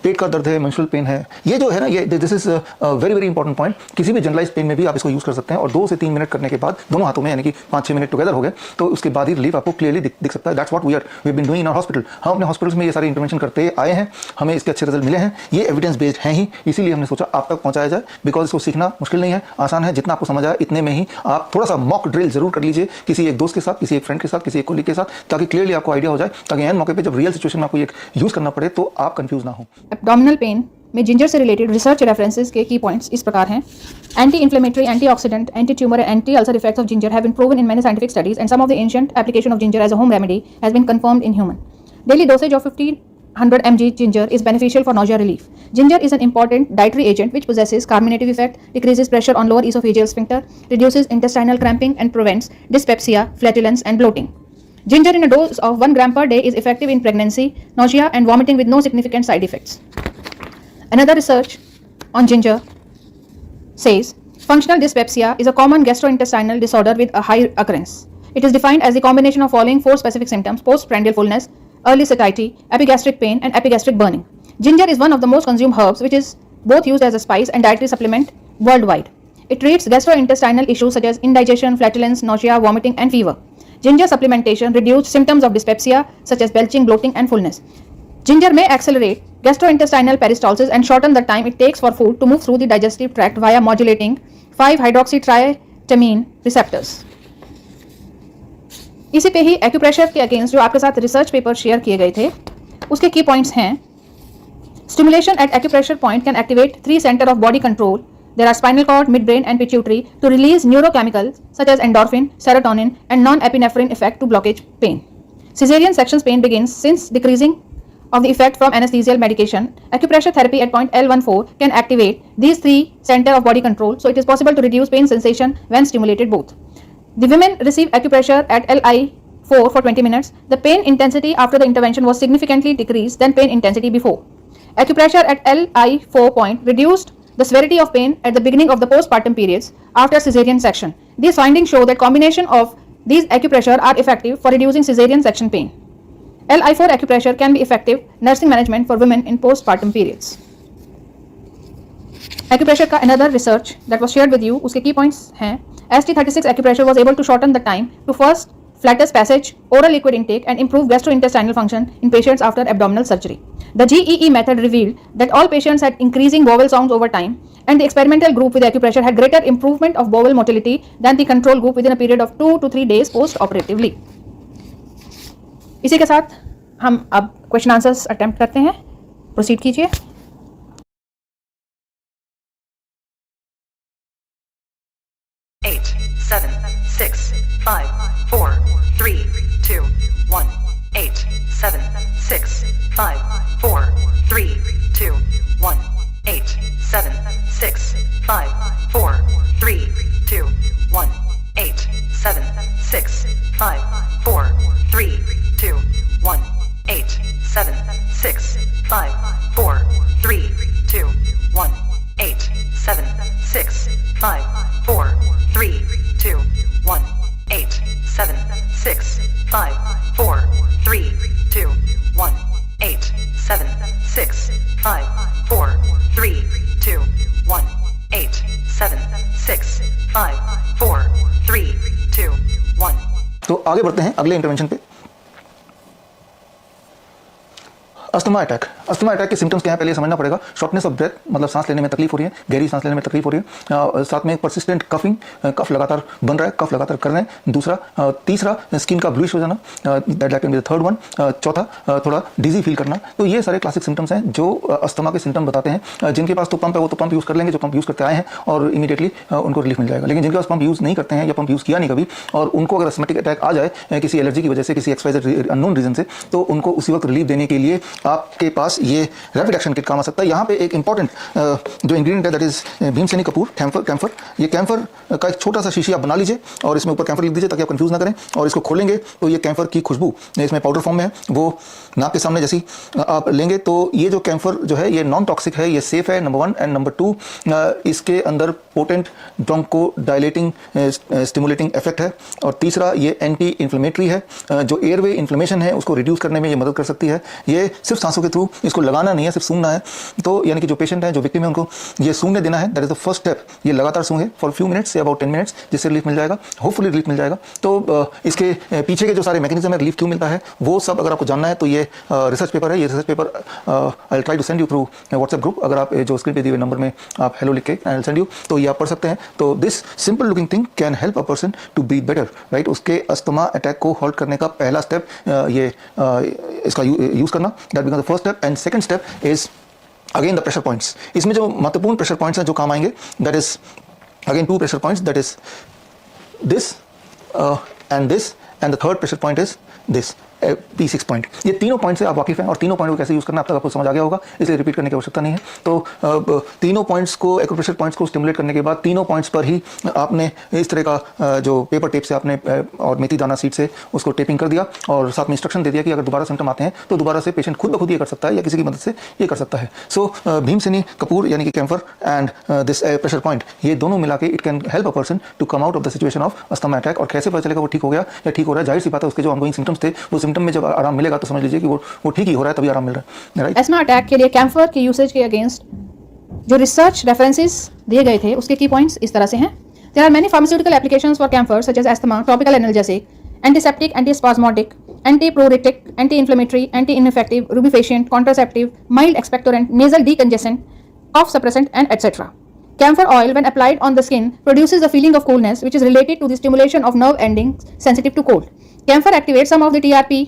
पेट का दर्द है, मेंस्ट्रुअल पेन है, ये जो है ना, ये this is very very important point. किसी भी जनरलाइज पेन में भी आप इसको यूज कर सकते हैं, और 2 से 3 मिनट करने के बाद दोनों हाथों में, यानी कि 5-6 मिनट टुगेदर हो गए, तो उसके बाद ही रिलीफ आपको क्लियरली दिख सकता है। That's what we been doing in our hospital. हम अपने हॉस्पिटल्स में ये सारे इंटरवेंशन करते आए हैं, हमें इसके अच्छे रिजल्ट मिले हैं, ये एविडेंस बेस्ड हैं ही, इसीलिए हमने सोचा आप तक पहुंचाया जाए। बिकॉज इसको सीखना मुश्किल नहीं है, आसान है, जितना आपको समझ आया इतने में ही आप थोड़ा सा मॉक ड्रिल जरूर कर लीजिए, किसी एक दोस्त के साथ, किसी एक फ्रेंड के साथ, किसी एक कोलीग के साथ, ताकि क्लियरली आपको आइडिया हो जाए, ताकि एंड मौके पे जब रियल सिचुएशन में आपको एक यूज करना पड़े तो आप कंफ्यूज ना हो। एब्डोमिनल पेन में जिंजर से रिलेटेड रिसर्च रेफरेंसेस के की पॉइंट्स इस प्रकार हैं। Anti inflammatory, antioxidant, anti tumour and anti ulcer effects of ginger have been proven in many scientific studies and some of the ancient application of ginger as a home remedy has been confirmed in human. Daily dosage of 1500 mg ginger is beneficial for nausea relief. Ginger is an important dietary agent which possesses carminative effect, decreases pressure on lower esophageal sphincter, reduces intestinal cramping and prevents dyspepsia, flatulence and bloating. Ginger in a dose of 1 gram per day is effective in pregnancy, nausea and vomiting with no significant side effects. Another research on ginger says functional dyspepsia is a common gastrointestinal disorder with a high occurrence. It is defined as the combination of following 4 specific symptoms: postprandial fullness, early satiety, epigastric pain and epigastric burning. Ginger is one of the most consumed herbs, which is both used as a spice and dietary supplement worldwide. It treats gastrointestinal issues such as indigestion, flatulence, nausea, vomiting and fever. Ginger supplementation reduces symptoms of dyspepsia such as belching, bloating and fullness. Ginger may accelerate gastrointestinal peristalsis and shorten the time it takes for food to move through the digestive tract via modulating 5-hydroxytriatamine receptors. इसी पे ही acupressure के against जो आपके साथ research paper share किए गए थे उसके की पॉइंट्स हैं। Stimulation at acupressure point can activate 3 centre of body control. There are spinal cord, midbrain and pituitary to release neurochemicals such as endorphin, serotonin and non-epinephrine effect to blockage pain. Caesarean sections pain begins since decreasing of the effect from anesthesial medication. Acupressure therapy at point L14 can activate these 3 center of body control, so it is possible to reduce pain sensation when stimulated both. The women receive acupressure at LI4 for 20 minutes. The pain intensity after the intervention was significantly decreased than pain intensity before. Acupressure at LI4 point reduced the severity of pain at the beginning of the postpartum periods after cesarean section. These findings show that combination of these acupressure are effective for reducing cesarean section pain. LI4 acupressure can be effective nursing management for women in postpartum periods. Acupressure का another research that was shared with you, उसके key points हैं ST36 acupressure was able to shorten the time to first flatus passage, oral liquid intake and improve gastrointestinal function in patients after abdominal surgery. The GEE method revealed that all patients had increasing vowel sounds over time and the experimental group with acupressure had greater improvement of vowel motility than the control group within a period of 2 to 3 days post-operatively. इसी के साथ हम अब question answers attempt करते हैं. Proceed कीजिए. Eight, 7, 6, 5, 4, 3, 2, 1. 8, 7, 6, 5, 4, 3, 2, 1. 8, 7, 6, 5, 4, 3, 2, 1. 8, 7, 6, 5, 4, 3, 2, 1. 8, 7, 6, 5, 4, 3, 2, 1. 8, 7, 6, 5, 4, 3, 2, 1. 8, 7, 6, 5, 4, 3, 2, 1. 8, 7, 6, 5, 4, 3, 2, 1. 8, 7, 6, 5, 4, 3, 2, 1. तो आगे बढ़ते हैं अगले इंटरवेंशन पे. Asthma attack. अस्थमा अटैक के सिम्टम्स क्या है पहले समझना पड़ेगा. शॉर्टनेस ऑफ ब्रेथ, मतलब सांस लेने में तकलीफ हो रही है, गहरी सांस लेने में तकलीफ हो रही है. साथ में परसिस्टेंट कफिंग, कफ लगातार बन रहा है, कफ लगातार कर रहे हैं. दूसरा, तीसरा स्किन का ब्लूइश हो जाना, that can be the third one. चौथा, थोड़ा डिजी फील करना. तो ये सारे क्लासिक सिम्टम्स हैं जो अस्थमा के सिम्टम बताते हैं. जिनके पास तो पंप है वो तो पंप यूज़ कर लेंगे, जो पंप यूज़ करते आए हैं, और इमीडिएटली उनको रिलीफ मिल जाएगा. लेकिन जिनके पास पंप यूज़ नहीं करते हैं या पंप यूज़ किया नहीं कभी, और उनको अगर अस्थमेटिक अटैक आ जाए किसी एलर्जी की वजह से, किसी XYZ अननोन रीजन से, तो उनको उसी वक्त रिलीफ देने के लिए आपके पास ये रैपिड एक्शन किट काम आ सकता है. यहाँ पे एक इंपॉर्टेंट जो इंग्रेडिएंट है that is Bhimseni kapur camphor. ये कैम्फर का एक छोटा सा शीशी आप बना लीजिए और इसमें ऊपर कैम्फर लिख दीजिए ताकि आप कंफ्यूज ना करें. और इसको खोलेंगे तो ये कैम्फर की खुशबू इसमें पाउडर फॉर्म में है, वो नाक के सामने जैसी आप लेंगे तो ये जो कैम्फर जो है ये नॉन टॉक्सिक है, ये सेफ है, नंबर 1. एंड नंबर 2, इसके अंदर potent bronchodilating stimulating effect है. और तीसरा, ये एंटी इन्फ्लेमेटरी है, जो एयरवे इन्फ्लेमेशन है उसको रिड्यूस करने में ये मदद कर सकती है. ये सिर्फ सांसों के थ्रू, इसको लगाना नहीं है, सिर्फ सूंघना है. तो यानी कि जो पेशेंट है, जो विक्टिम है, उनको ये सूंघने देना है. That is the first step. ये लगातार सूंघे फॉर फ्यू मिनट्स या अबाउट 10 मिनट्स, जिससे रिलीफ मिल जाएगा, होपफुली रिलीफ मिल जाएगा. तो इसके पीछे के जो सारे मैकेनिज्म है, रिलीफ क्यों मिलता है, वो सब अगर आपको जानना है तो ये रिसर्च पेपर है. ये research paper I will try to send you through WhatsApp group. अगर आप जो स्क्रीन पे दिए हुए नंबर में आप हेलो लिख के आई विल सेंड यू, तो ये आप पढ़ सकते हैं. तो this simple looking thing can help a person to breathe better, right. उसके अस्थमा अटैक को हॉल्ट करने का पहला स्टेप ये इसका यूज़ करना, that becomes the first step. And second step is again the pressure points. इसमें जो महत्वपूर्ण प्रेशर पॉइंट्स हैं जो काम आएंगे, that is again 2 pressure points, that is this and the third pressure point is this P6 point. ये तीनों point से आप वाकिफ हैं और तीनों पॉइंट को कैसे यूज़ करना अब तक आपको समझ आ गया होगा, इसलिए रिपीट करने की आवश्यकता नहीं है. तो तीनों पॉइंट्स को, एक्यूप्रेशर पॉइंट्स को स्टिमुलेट करने के बाद तीनों पॉइंट्स पर ही आपने इस तरह का जो पेपर टेप से आपने और मेथी दाना सीड से उसको टेपिंग कर दिया और साथ में इंस्ट्रक्शन दे दिया कि अगर दोबारा सिम्टम आते हैं तो दोबारा से पेशेंट खुद ब खुद ये कर सकता है या किसी की मदद से ये कर सकता है. सो भीमसेनी कपूर यानी कि camphor and this pressure point, ये दोनों मिला के it can help a person to come out of the situation of asthma attack. और कैसे पता चलेगा वो ठीक हो गया या ठीक हो रहा है? जाहिर सी बात है, उसके जो ऑनगोइंग सिम्टम्स थे, वो सिम्टम में जब आराम मिलेगा तो समझ लीजिए कि वो ठीक ही हो रहा है, तभी आराम मिल रहा है, राइट. अस्थमा अटैक के लिए कैम्फर के यूसेज के अगेंस्ट जो रिसर्च रेफरेंसेस दिए गए थे उसके की पॉइंट्स इस तरह से हैं. There are many pharmaceutical applications for camphor such as asthma, topical analgesic, antiseptic, antispasmodic, antipruritic, anti-inflammatory, anti-infective, rubefacient, contraceptive, mild expectorant, nasal decongestant, cough suppressant and etc. Camphor oil when applied on the skin produces a feeling of coolness which is related to the stimulation of nerve endings sensitive to cold. Camphor activates some of the TRP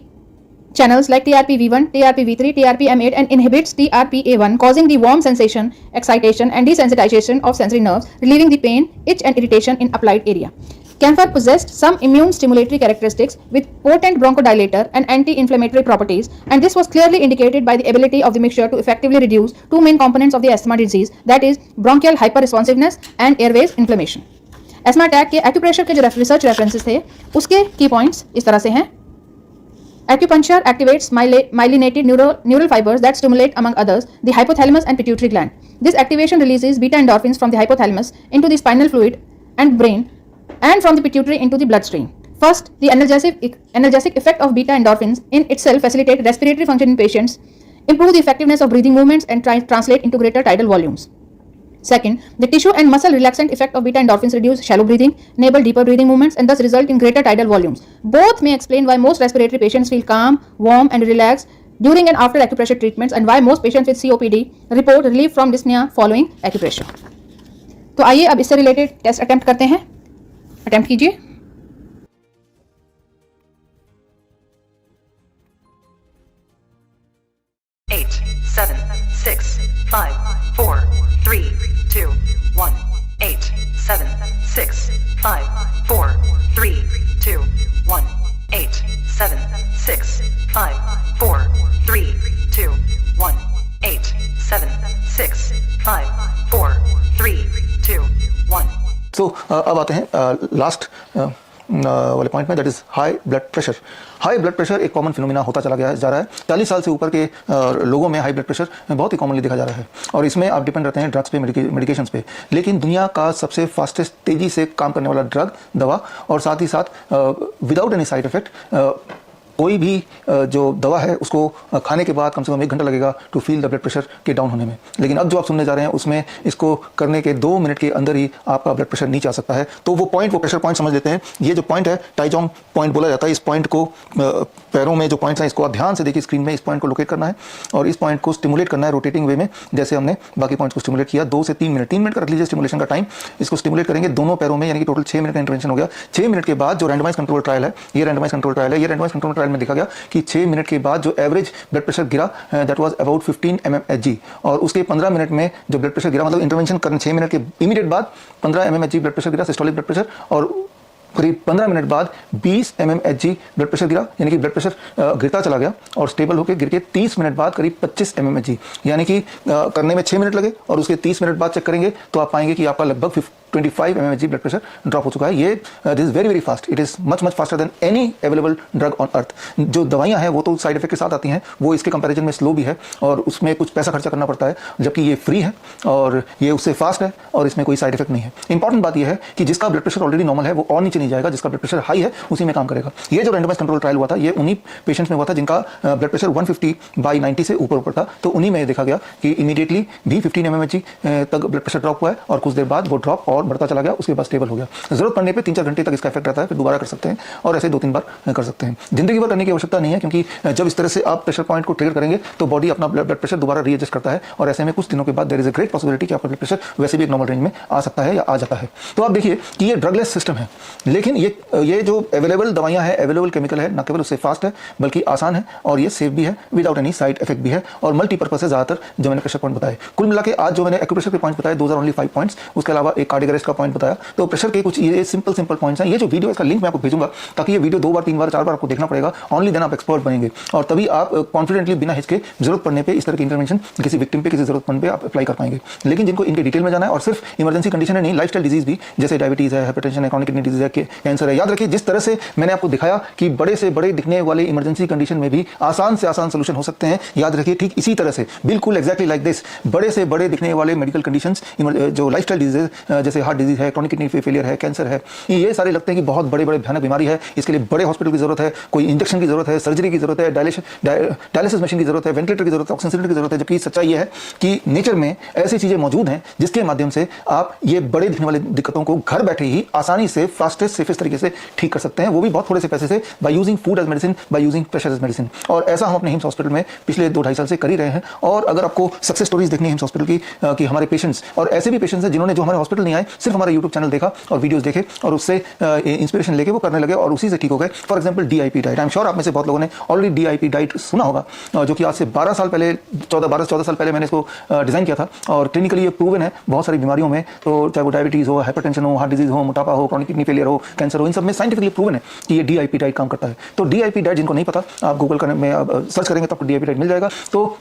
channels like TRPV1, TRPV3, TRPM8 and inhibits TRPA1, causing the warm sensation, excitation and desensitization of sensory nerves, relieving the pain, itch and irritation in applied area. Camphor possessed some immune stimulatory characteristics with potent bronchodilator and anti-inflammatory properties, and this was clearly indicated by the ability of the mixture to effectively reduce two main components of the asthma disease, that is bronchial hyperresponsiveness and airways inflammation. Asthma attack के acupressure के जो research references थे उसके key points इस तरह से हैं. Acupuncture activates myelinated neural fibers that stimulate, among others, the hypothalamus and pituitary gland. This activation releases beta endorphins from the hypothalamus into the spinal fluid and brain and from the pituitary into the bloodstream. First, the analgesic effect of beta endorphins in itself facilitate respiratory function in patients, improve the effectiveness of breathing movements, and translate into greater tidal volumes. Second, the tissue and muscle relaxant effect of beta endorphins reduce shallow breathing, enable deeper breathing movements, and thus result in greater tidal volumes. Both may explain why most respiratory patients feel calm, warm, and relaxed during and after acupressure treatments, and why most patients with COPD report relief from dyspnea following acupressure. तो आइए अब इससे related test attempt करते हैं. Attempt कीजिए. 8, 7, 6, 5, 4, 3, 2, 1, 8, 7, 6, 5, 4, 3, 2, 1, 8, 7, 6, 5, 4, 3, 2, 1, 8, 7, 6, 5, 4, 3, 2, 1. सो अब आते हैं लास्ट वाले पॉइंट में, that is high blood pressure. High blood pressure एक कॉमन फिनोमिना होता चला गया जा रहा है. 40 साल से ऊपर के लोगों में हाई ब्लड प्रेशर बहुत ही कॉमनली देखा जा रहा है, और इसमें आप डिपेंड रहते हैं ड्रग्स पे, मेडिकेशंस पे. लेकिन दुनिया का सबसे फास्टेस्ट तेजी से काम करने वाला ड्रग, दवा, और साथ ही साथ विदाउट एनी साइड इफेक्ट, कोई भी जो दवा है उसको खाने के बाद कम से कम 1 घंटा लगेगा to feel the blood pressure के डाउन होने में. लेकिन अब जो आप सुनने जा रहे हैं उसमें इसको करने के 2 मिनट के अंदर ही आपका ब्लड प्रेशर नीचे आ सकता है. तो वो प्रेशर पॉइंट समझ लेते हैं. ये जो पॉइंट है टाइजोंग पॉइंट बोला जाता है. इस पॉइंट को, पैरों में जो पॉइंट्स हैं, इसको आप ध्यान से देखिए स्क्रीन में. इस पॉइंट को लोकेट करना है और इस पॉइंट को स्टिमुलेट करना है रोटेटिंग वे में, जैसे हमने बाकी पॉइंट्स को स्टिमुलेट किया. 2 से 3 मिनट, 3 मिनट का रख लीजिए स्टिमुलेशन का टाइम. इसको स्टिमुलेट करेंगे दोनों पैरों में, यानी कि टोटल 6 मिनट का इंटरवेंशन हो गया. 6 मिनट के बाद जो रैंडमाइज कंट्रोल ट्रायल है, ये रैंडमाइज कंट्रोल ट्रायल में देखा गया कि 6 मिनट के बाद जो एवरेज ब्लड प्रेशर गिरा, दैट वाज अबाउट 15 mmHg, और उसके 15 मिनट में जो ब्लड प्रेशर गिरा, मतलब इंटरवेंशन करने 6 मिनट के इमीडिएट बाद 15 mmHg ब्लड प्रेशर गिरा, सिस्टोलिक ब्लड प्रेशर, और करीब 15 मिनट बाद 20 mmHg ब्लड प्रेशर गिरा, यानी कि ब्लड प्रेशर गिरता चला गया और स्टेबल होकर गिर के 30 मिनट बाद करीब 25 mmHg, यानी कि करने में 6 मिनट लगे और उसके 30 मिनट बाद चेक करेंगे तो आप पाएंगे कि आपका लगभग 25 mmHg ब्लड प्रेशर ड्रॉप हो चुका है. ये this is very very fast. It is much faster than any available drug on earth. जो दवाइयां हैं वो तो साइड इफेक्ट के साथ आती हैं, वो इसके कंपैरिजन में स्लो भी है और उसमें कुछ पैसा खर्चा करना पड़ता है, जबकि ये फ्री है और ये उससे फास्ट है और इसमें कोई साइड इफेक्ट नहीं है. इंपॉर्टेंट बात यह है कि जिसका ब्लड प्रेशर ऑलरेडी नॉर्मल है वो और नीचे नहीं जाएगा, जिसका ब्लड प्रेशर हाई है उसी में काम करेगा. ये जो रैंडमाइज कंट्रोल ट्रायल हुआ था, ये उन्हीं पेशेंट्स में हुआ था जिनका ब्लड प्रेशर 150/90 से ऊपर था. तो उन्हीं में देखा गया कि इमीडिएटली भी 15 mmHg तक ब्लड प्रेशर ड्रॉप हुआ है और कुछ देर बाद वो ड्रॉप और बढ़ता चला गया, उसके बाद स्टेबल हो गया. जरूरत पड़ने पे 3-4 घंटे तक इसका इफेक्ट रहता है, फिर दोबारा कर सकते हैं और ऐसे 2-3 बार कर सकते हैं. जिंदगी भर करने की आवश्यकता नहीं है, क्योंकि जब इस तरह से आप प्रेशर पॉइंट को ट्रिगर करेंगे तो बॉडी अपना ब्लड प्रेशर दोबारा रीएडजस्ट करता है और ऐसे में कुछ दिनों के बाद there is a great possibility कि आपका ब्लड प्रेशर वैसे भी एक नॉर्मल रेंज में आ सकता है या आ जाता है. तो आप देखिए कि ये ड्रगलेस सिस्टम है, लेकिन ये जो अवेलेबल दवाइयां हैं, अवेलेबल केमिकल है, न केवल उससे फास्ट है बल्कि आसान है और ये सेफ भी है, विदाउट एनी साइड इफेक्ट भी है और मल्टीपर्पज है ज़्यादातर जो मैंने प्रेशर पॉइंट बताए. कुल मिला के आज जो मैंने एक्यूप्रेशर के पॉइंट बताए, 2 आर ओनली 5 पॉइंट्स. उसके अलावा एक कार्डियक अरेस्ट का पॉइंट बताया. तो प्रेशर के कुछ ये सिंपल पॉइंट्स हैं. ये जो वीडियो, इसका लिंक मैं आपको भेजूंगा ताकि ये वीडियो 2 बार 3 बार 4 बार आपको देखना पड़ेगा. ओनली देन आप एक्सपर्ट बनेंगे और तभी आप कॉन्फिडेंटली बिना हिचके जरूरत पड़ने पे इस तरह की इंटरवेंशन किसी विक्टिम पे, किसी जरूरत पड़ने पे आप अप्लाई कर पाएंगे. लेकिन जिनको इनके डिटेल में जाना है और सिर्फ इमरजेंसी कंडीशन है नहीं, लाइफस्टाइल डिजीज भी, जैसे डायबिटीज है, हाइपरटेंशन है, क्रॉनिक किडनी डिजीज है, कैंसर है, याद रखिए जिस तरह से मैंने आपको दिखाया कि बड़े से बड़े दिखने वाले इमरजेंसी कंडीशन में भी आसान से आसान सोल्यूशन हो सकते हैं. याद रखिए ठीक इसी तरह से, बिल्कुल एग्जैक्टली लाइक दिस, बड़े से बड़े दिखने वाले मेडिकल कंडीशंस, जो लाइफस्टाइल डिजीज जैसे हार्ट डिजीज है, क्रॉनिक किडनी फेलियर है, कैंसर है, ये सारे लगते हैं कि बहुत बड़े भयानक बीमारी है. इसके लिए बड़े हॉस्पिटल की जरूरत है, कोई इंजेक्शन की जरूरत है, सर्जरी की जरूरत है, डायलिसिस मशीन की जरूरत है, वेंटिलेटर की जरूरत है, ऑक्सीजन सिलेंडर की जरूरत है. जबकि सच्चाई ये है कि नेचर में ऐसी चीजें मौजूद हैं जिसके माध्यम से आप ये बड़े दिखने वाले दिक्कतों को घर बैठे ही आसानी से, फास्टेस्ट, सेफेस्ट तरीके से ठीक कर सकते हैं, वो भी बहुत थोड़े से पैसे से, by using food as medicine, by using pressure as medicine. और ऐसा हम अपने हिम्स हॉस्पिटल में पिछले 2-2.5 साल से कर ही रहे हैं. और अगर आपको सक्सेस स्टोरीज देखनी है हिम्स हॉस्पिटल की, कि हमारे पेशेंट्स और ऐसे भी पेशेंट्स हैं जिन्होंने, जो हमारे हॉस्पिटल नहीं आए, सिर्फ हमारे यूट्यूब चैनल देखा और वीडियोस देखे और उससे इंस्पिरेशन लेके वो करने लगे और उसी से ठीक हो गए. For example DIP diet, I am sure आप में से बहुत लोगों ने ऑलरेडी DIP डाइट सुना होगा, जो कि आज से 12 साल पहले, 14 साल पहले मैंने इसको डिजाइन किया था और क्लिनिकली ये प्रूवन है बहुत सारी बीमारियों में. तो चाहे वो डायबिटीज हो, हाइपरटेंशन हो, हार्ट डिजीज हो, मोटापा हो, क्रॉनिक किडनी फेलियर हो, कैंसर हो, इन सब में साइंटिफिकली प्रूवन है कि ये DIP डाइट काम करता है. तो DIP डाइट जिनको नहीं पता, आप गूगल में सर्च करेंगे तो आपको DIP डाइट मिल जाएगा. तो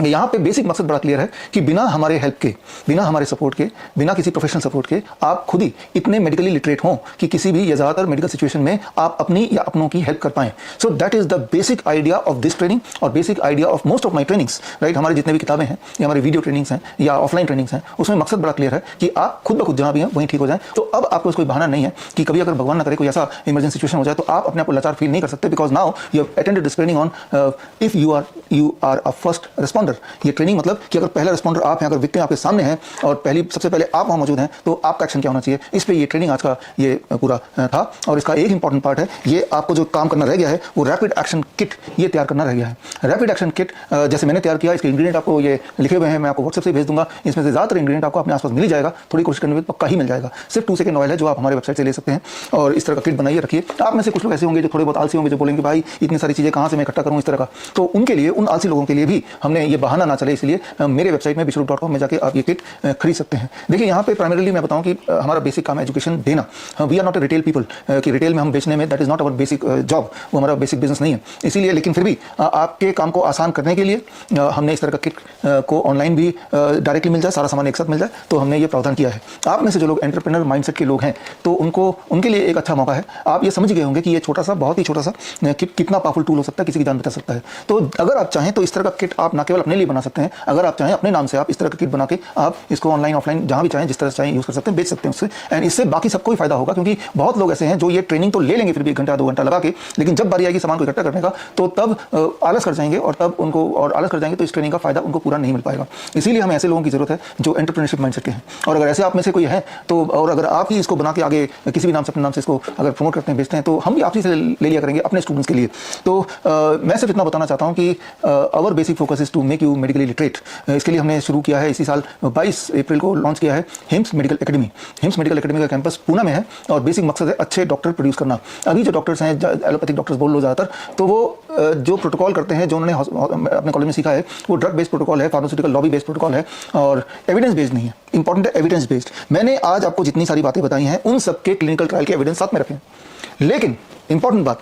यहाँ पे बेसिक मकसद बड़ा क्लियर है कि बिना हमारे हेल्प के, बिना हमारे सपोर्ट के, बिना किसी प्रोफेशनल सपोर्ट के आप खुद ही इतने मेडिकली लिटरेट हों कि किसी भी या ज़्यादातर मेडिकल सिचुएशन में आप अपनी या अपनों की हेल्प कर पाएं. So that is the basic idea of this training और basic idea of most of my trainings. Right, हमारे जितने भी किताबें हैं या हमारे वीडियो ट्रेनिंग्स हैं या ऑफलाइन ट्रेनिंग्स हैं, उसमें मकसद बड़ा क्लियर है कि आप खुद ब खुद जहाँ भी हैं वहीं ठीक हो जाएं. तो अब आपको कोई बहाना नहीं है कि कभी अगर भगवान न करे कोई ऐसा इमरजेंसी सिचुएशन हो जाए तो आप अपने आप को लाचार फील नहीं कर सकते, because now you have attended this training on if you are a first responder. ये ट्रेनिंग मतलब कि अगर पहला रिस्पॉन्डर आप हैं, अगर विक्टिम आपके सामने है और सबसे पहले आप वहाँ मौजूद हैं, तो आपका एक्शन क्या होना चाहिए. इस पे ये ट्रेनिंग आज का ये पूरा था. और इसका एक इंपॉर्टेंट पार्ट है, ये आपको जो काम करना रह गया है वो रैपिड एक्शन किट ये तैयार करना रह गया है. रैपिड एक्शन किट जैसे मैंने तैयार किया, इसके इंग्रेडिएंट आपको ये लिखे हुए हैं, मैं आपको व्हाट्सएप से भेज दूंगा. इसमें से ज़्यादातर इंग्रेडिएंट आपको अपने आसपास मिल जाएगा, थोड़ी कोशिश करने में पक्का ही मिल जाएगा. सिर्फ 2 सेकंड ऑयल है जो आप हमारे वेबसाइट से ले सकते हैं और इस तरह का किट बनाइए रखिए. आप में से कुछ लोग ऐसे होंगे जो थोड़े बहुत आलसी होंगे, जो बोलेंगे भाई इतनी सारी चीज़ें कहाँ से मैं इकट्ठा करूँ इस तरह का. तो उनके लिए, उन आलसी लोगों के लिए भी हमने ये बहाना ना चले, इसलिए मेरे वेबसाइट में विश्वरूप.com में जाके आप ये किट खरीद सकते हैं. देखिए यहाँ पे प्राइमरीली मैं बताऊँ कि हमारा बेसिक काम है एजुकेशन देना. We are not a retail people कि रिटेल में हम बेचने में, that is not our basic job, वो हमारा बेसिक बिजनेस नहीं है. इसीलिए लेकिन फिर भी आपके काम को आसान करने के लिए हमने इस तरह का किट को ऑनलाइन भी डायरेक्टली मिल जाए, सारा सामान एक साथ मिल जाए, तो हमने ये प्रावधान किया है. आप में से जो लोग एंटरप्रेन्योर माइंडसेट के लोग हैं तो उनके लिए एक अच्छा मौका है. आप ये समझ गए होंगे कि ये छोटा सा, बहुत ही छोटा सा किट कितना पावरफुल टूल हो सकता है, किसी की जान बचा सकता है. तो अगर आप चाहें तो इस तरह का किट आप ना केवल अपने लिए बना सकते हैं, अगर आप चाहें अपने नाम से आप इस तरह का किट बना के आप इसको ऑनलाइन ऑफलाइन जहां भी चाहें, जिस तरह से चाहें यूज कर सकते हैं, बेच सकते हैं उससे. एंड इससे बाकी सबको ही फायदा होगा, क्योंकि बहुत लोग ऐसे हैं जो ये ट्रेनिंग तो ले लेंगे फिर भी 1 घंटा 2 घंटा लगा के, लेकिन जब बारी आएगी सामान को इकट्ठा करने का तो तब आलस कर जाएंगे और आलस कर जाएंगे तो इस ट्रेनिंग का फायदा उनको पूरा नहीं मिल पाएगा. इसीलिए हमें ऐसे लोगों की जरूरत है जो एंटरप्रेन्योरशिप माइंडसेट के हैं. और अगर ऐसे आप में से कोई है तो, और अगर आप ही इसको बना के आगे किसी भी नाम से, अपने नाम से इसको अगर प्रमोट करते हैं, बेचते हैं, तो हम भी आपसे ले लिया करेंगे अपने स्टूडेंट्स के लिए. तो मैं सिर्फ इतना बताना चाहता हूँ कि our basic focus is to make you medically literate. इसके लिए हमने शुरू किया है इसी साल 22 अप्रैल को लॉन्च किया है hymns medical academy. Hymns medical academy का कैंपस पुणे में है और बेसिक मकसद है अच्छे डॉक्टर प्रोड्यूस करना. अभी जो डॉक्टर्स हैं, एलोपैथिक डॉक्टर्स बोल लो ज़्यादातर, तो वो जो प्रोटोकॉल करते हैं, जो उन्होंने अपने कॉलेज में सीखा है, वो ड्रग बेस्ड प्रोटोकॉल है, फार्मास्यूटिकल लॉबी बेस्ड प्रोटोकॉल है और एविडेंस बेस्ड नहीं है. इंपॉर्टेंट है एविडेंस बेस्ड. मैंने आज आपको जितनी सारी बातें बताई हैं उन सबके क्लिनिकल ट्रायल के एविडेंस साथ में रखें. लेकिन इंपॉर्टेंट बात,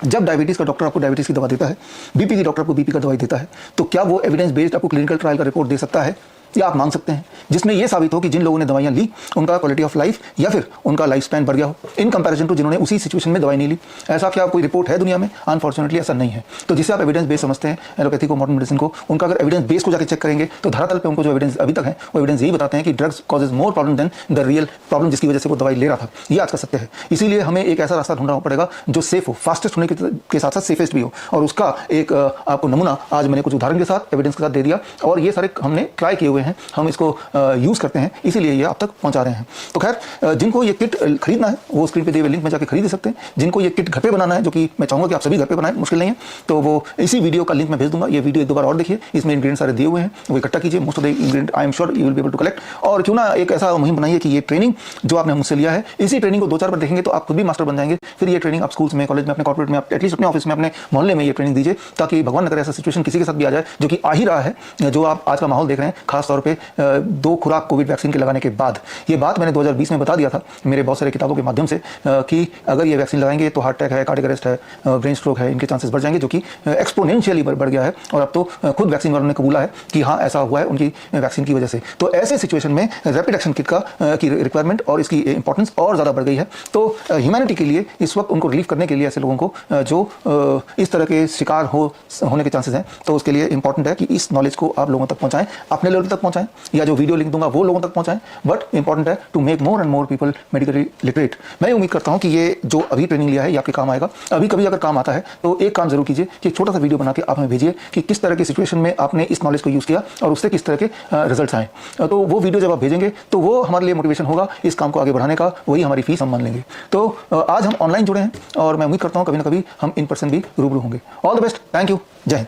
जब डायबिटीज़ का डॉक्टर आपको डायबिटीज़ की दवा देता है, बीपी की डॉक्टर आपको बीपी का दवाई देता है, तो क्या वो एविडेंस बेस्ड आपको क्लिनिकल ट्रायल का रिपोर्ट दे सकता है या आप मांग सकते हैं जिसमें यह साबित हो कि जिन लोगों ने दवाइयां ली उनका क्वालिटी ऑफ लाइफ या फिर उनका लाइफ स्पैन बढ़ गया हो इन कंपैरिजन टू जिन्होंने उसी सिचुएशन में दवाई नहीं ली? ऐसा क्या कोई रिपोर्ट है दुनिया में? अनफॉर्चुनेटली ऐसा नहीं है. तो जिसे आप एविडेंस बेस समझते हैं, एलोपैथी को, मॉडर्न मेडिसिन को, उनका अगर एविडेंस बेस को जाकर चेक करेंगे तो धरातल पे उनको जो एविडेंस अभी तक है वो एविडेंस यही बताते हैं कि drugs causes more problem than the real problem जिसकी वजह से वो दवाई ले रहा था. ये आज का सत्य है. इसीलिए हमें एक ऐसा रास्ता ढूंढना पड़ेगा जो सेफ हो, फास्टेस्ट होने के साथ साथ सेफेस्ट भी हो. और उसका एक आपको नमूना आज मैंने कुछ उदाहरण के साथ, एविडेंस के साथ दे दिया और ये सारे हमने ट्राई किए हुए हैं, हम इसको यूज़ करते हैं, इसीलिए ये आप तक पहुंचा रहे हैं. तो खैर, जिनको ये किट खरीदना है वो स्क्रीन पे दिए हुए लिंक में जाकर खरीद सकते हैं. जिनको ये किट घर पे बनाना है, जो कि मैं चाहूँगा कि आप सभी घर पे बनाएं, मुश्किल नहीं है, तो वो इसी वीडियो का लिंक मैं भेज दूंगा. ये वीडियो एक दो बार और देखिए, इसमें इंग्रेडिएंट सारे दिए हुए हैं, वो इकट्ठा कीजिए. Most of the ingredient I am sure you will be able to collect. और क्यों ना एक ऐसा मुहिम बनाइए कि ये ट्रेनिंग जो आपने मुझसे लिया है, इसी ट्रेनिंग को 2-4 बार देखेंगे तो आप खुद भी मास्टर बन जाएंगे. फिर ये ट्रेनिंग आप स्कूल्स में, कॉलेज में, अपने कॉर्पोरेट में, आप एटलीस्ट अपने ऑफिस में, अपने मोहल्ले में ये ट्रेनिंग दीजिए, ताकि भगवान न करे ऐसा सिचुएशन किसी के साथ भी आ जाए, जो कि आ ही रहा है, जो आप आज का माहौल देख रहे हैं, खासतौर पर 2 खुराक कोविड वैक्सीन के लगाने के बाद. ये बात मैंने 2020 में बता दिया था मेरे बहुत सारे किताबों के माध्यम से कि अगर ये वैक्सीन लगाएंगे तो हार्ट अटैक है, कार्डियक अरेस्ट है, ब्रेन स्ट्रोक है, इनके चांसेस बढ़ जाएंगे, जो कि एक्सपोनेंशियली बढ़ गया है. और अब तो खुद वैक्सीन वालों ने कबूला है कि हाँ ऐसा हुआ है उनकी वैक्सीन की वजह से. तो ऐसे सिचुएशन में रैपिड एक्शन किट की रिक्वायरमेंट और इसकी इंपॉर्टेंस और ज़्यादा बढ़ गई है. तो ह्यूमैनिटी के लिए इस वक्त उनको रिलीफ करने के लिए, ऐसे लोगों को जो इस तरह के शिकार होने के चांसेस हैं, तो उसके लिए इंपॉर्टेंट है कि इस नॉलेज को आप लोगों तक पहुँचाएं, अपने लेवल तक पहुँचाएं, या जो वीडियो लिंक दूंगा वो लोगों तक पहुँचाएं. बट इंपॉर्टेंट है to make more and more people medically literate. मैं उम्मीद करता हूं कि ये जो अभी ट्रेनिंग लिया है ये आपके काम आएगा. अभी कभी अगर काम आता है तो एक काम जरूर कीजिए कि छोटा सा वीडियो बना के आप हमें भेजिए कि किस तरह की सिचुएशन में आपने इस नॉलेज को यूज़ किया और उससे किस तरह के रिजल्ट्स आए. तो वो वीडियो जब आप भेजेंगे तो वो हमारे लिए मोटिवेशन होगा इस काम को आगे बढ़ाने का, वही हमारी फीस हम मान लेंगे. तो आज हम ऑनलाइन जुड़े हैं और मैं उम्मीद करता हूँ कभी ना कभी हम इन पर्सन भी रूबरू होंगे. All the best. Thank you. जय हिंद.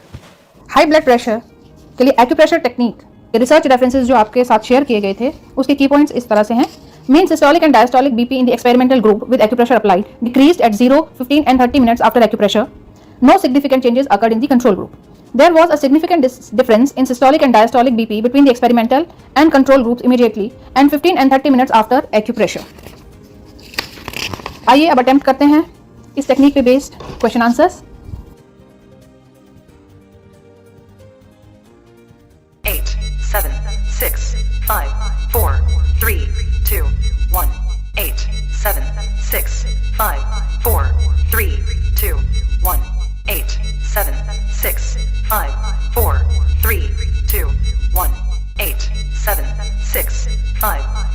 हाई ब्लड प्रेशर के लिए एक्यूप्रेशर टेक्निक के रिसर्च रेफरेंसेस जो आपके साथ शेयर किए गए थे उसके की पॉइंट्स इस तरह से हैं. Mean systolic and diastolic BP in the experimental group with acupressure applied decreased at 0, 15 and 30 minutes after acupressure. No significant changes occurred in the control group. There was a significant difference in systolic and diastolic BP between the experimental and control groups immediately and 15 and 30 minutes after acupressure. आइए अब attempt करते हैं इस technique पे based question answers. 7 6 5 4 3 2 1 8 7 6 5 4 3 2 1 8 7 6 5 4 3 2 1 8 7 6 5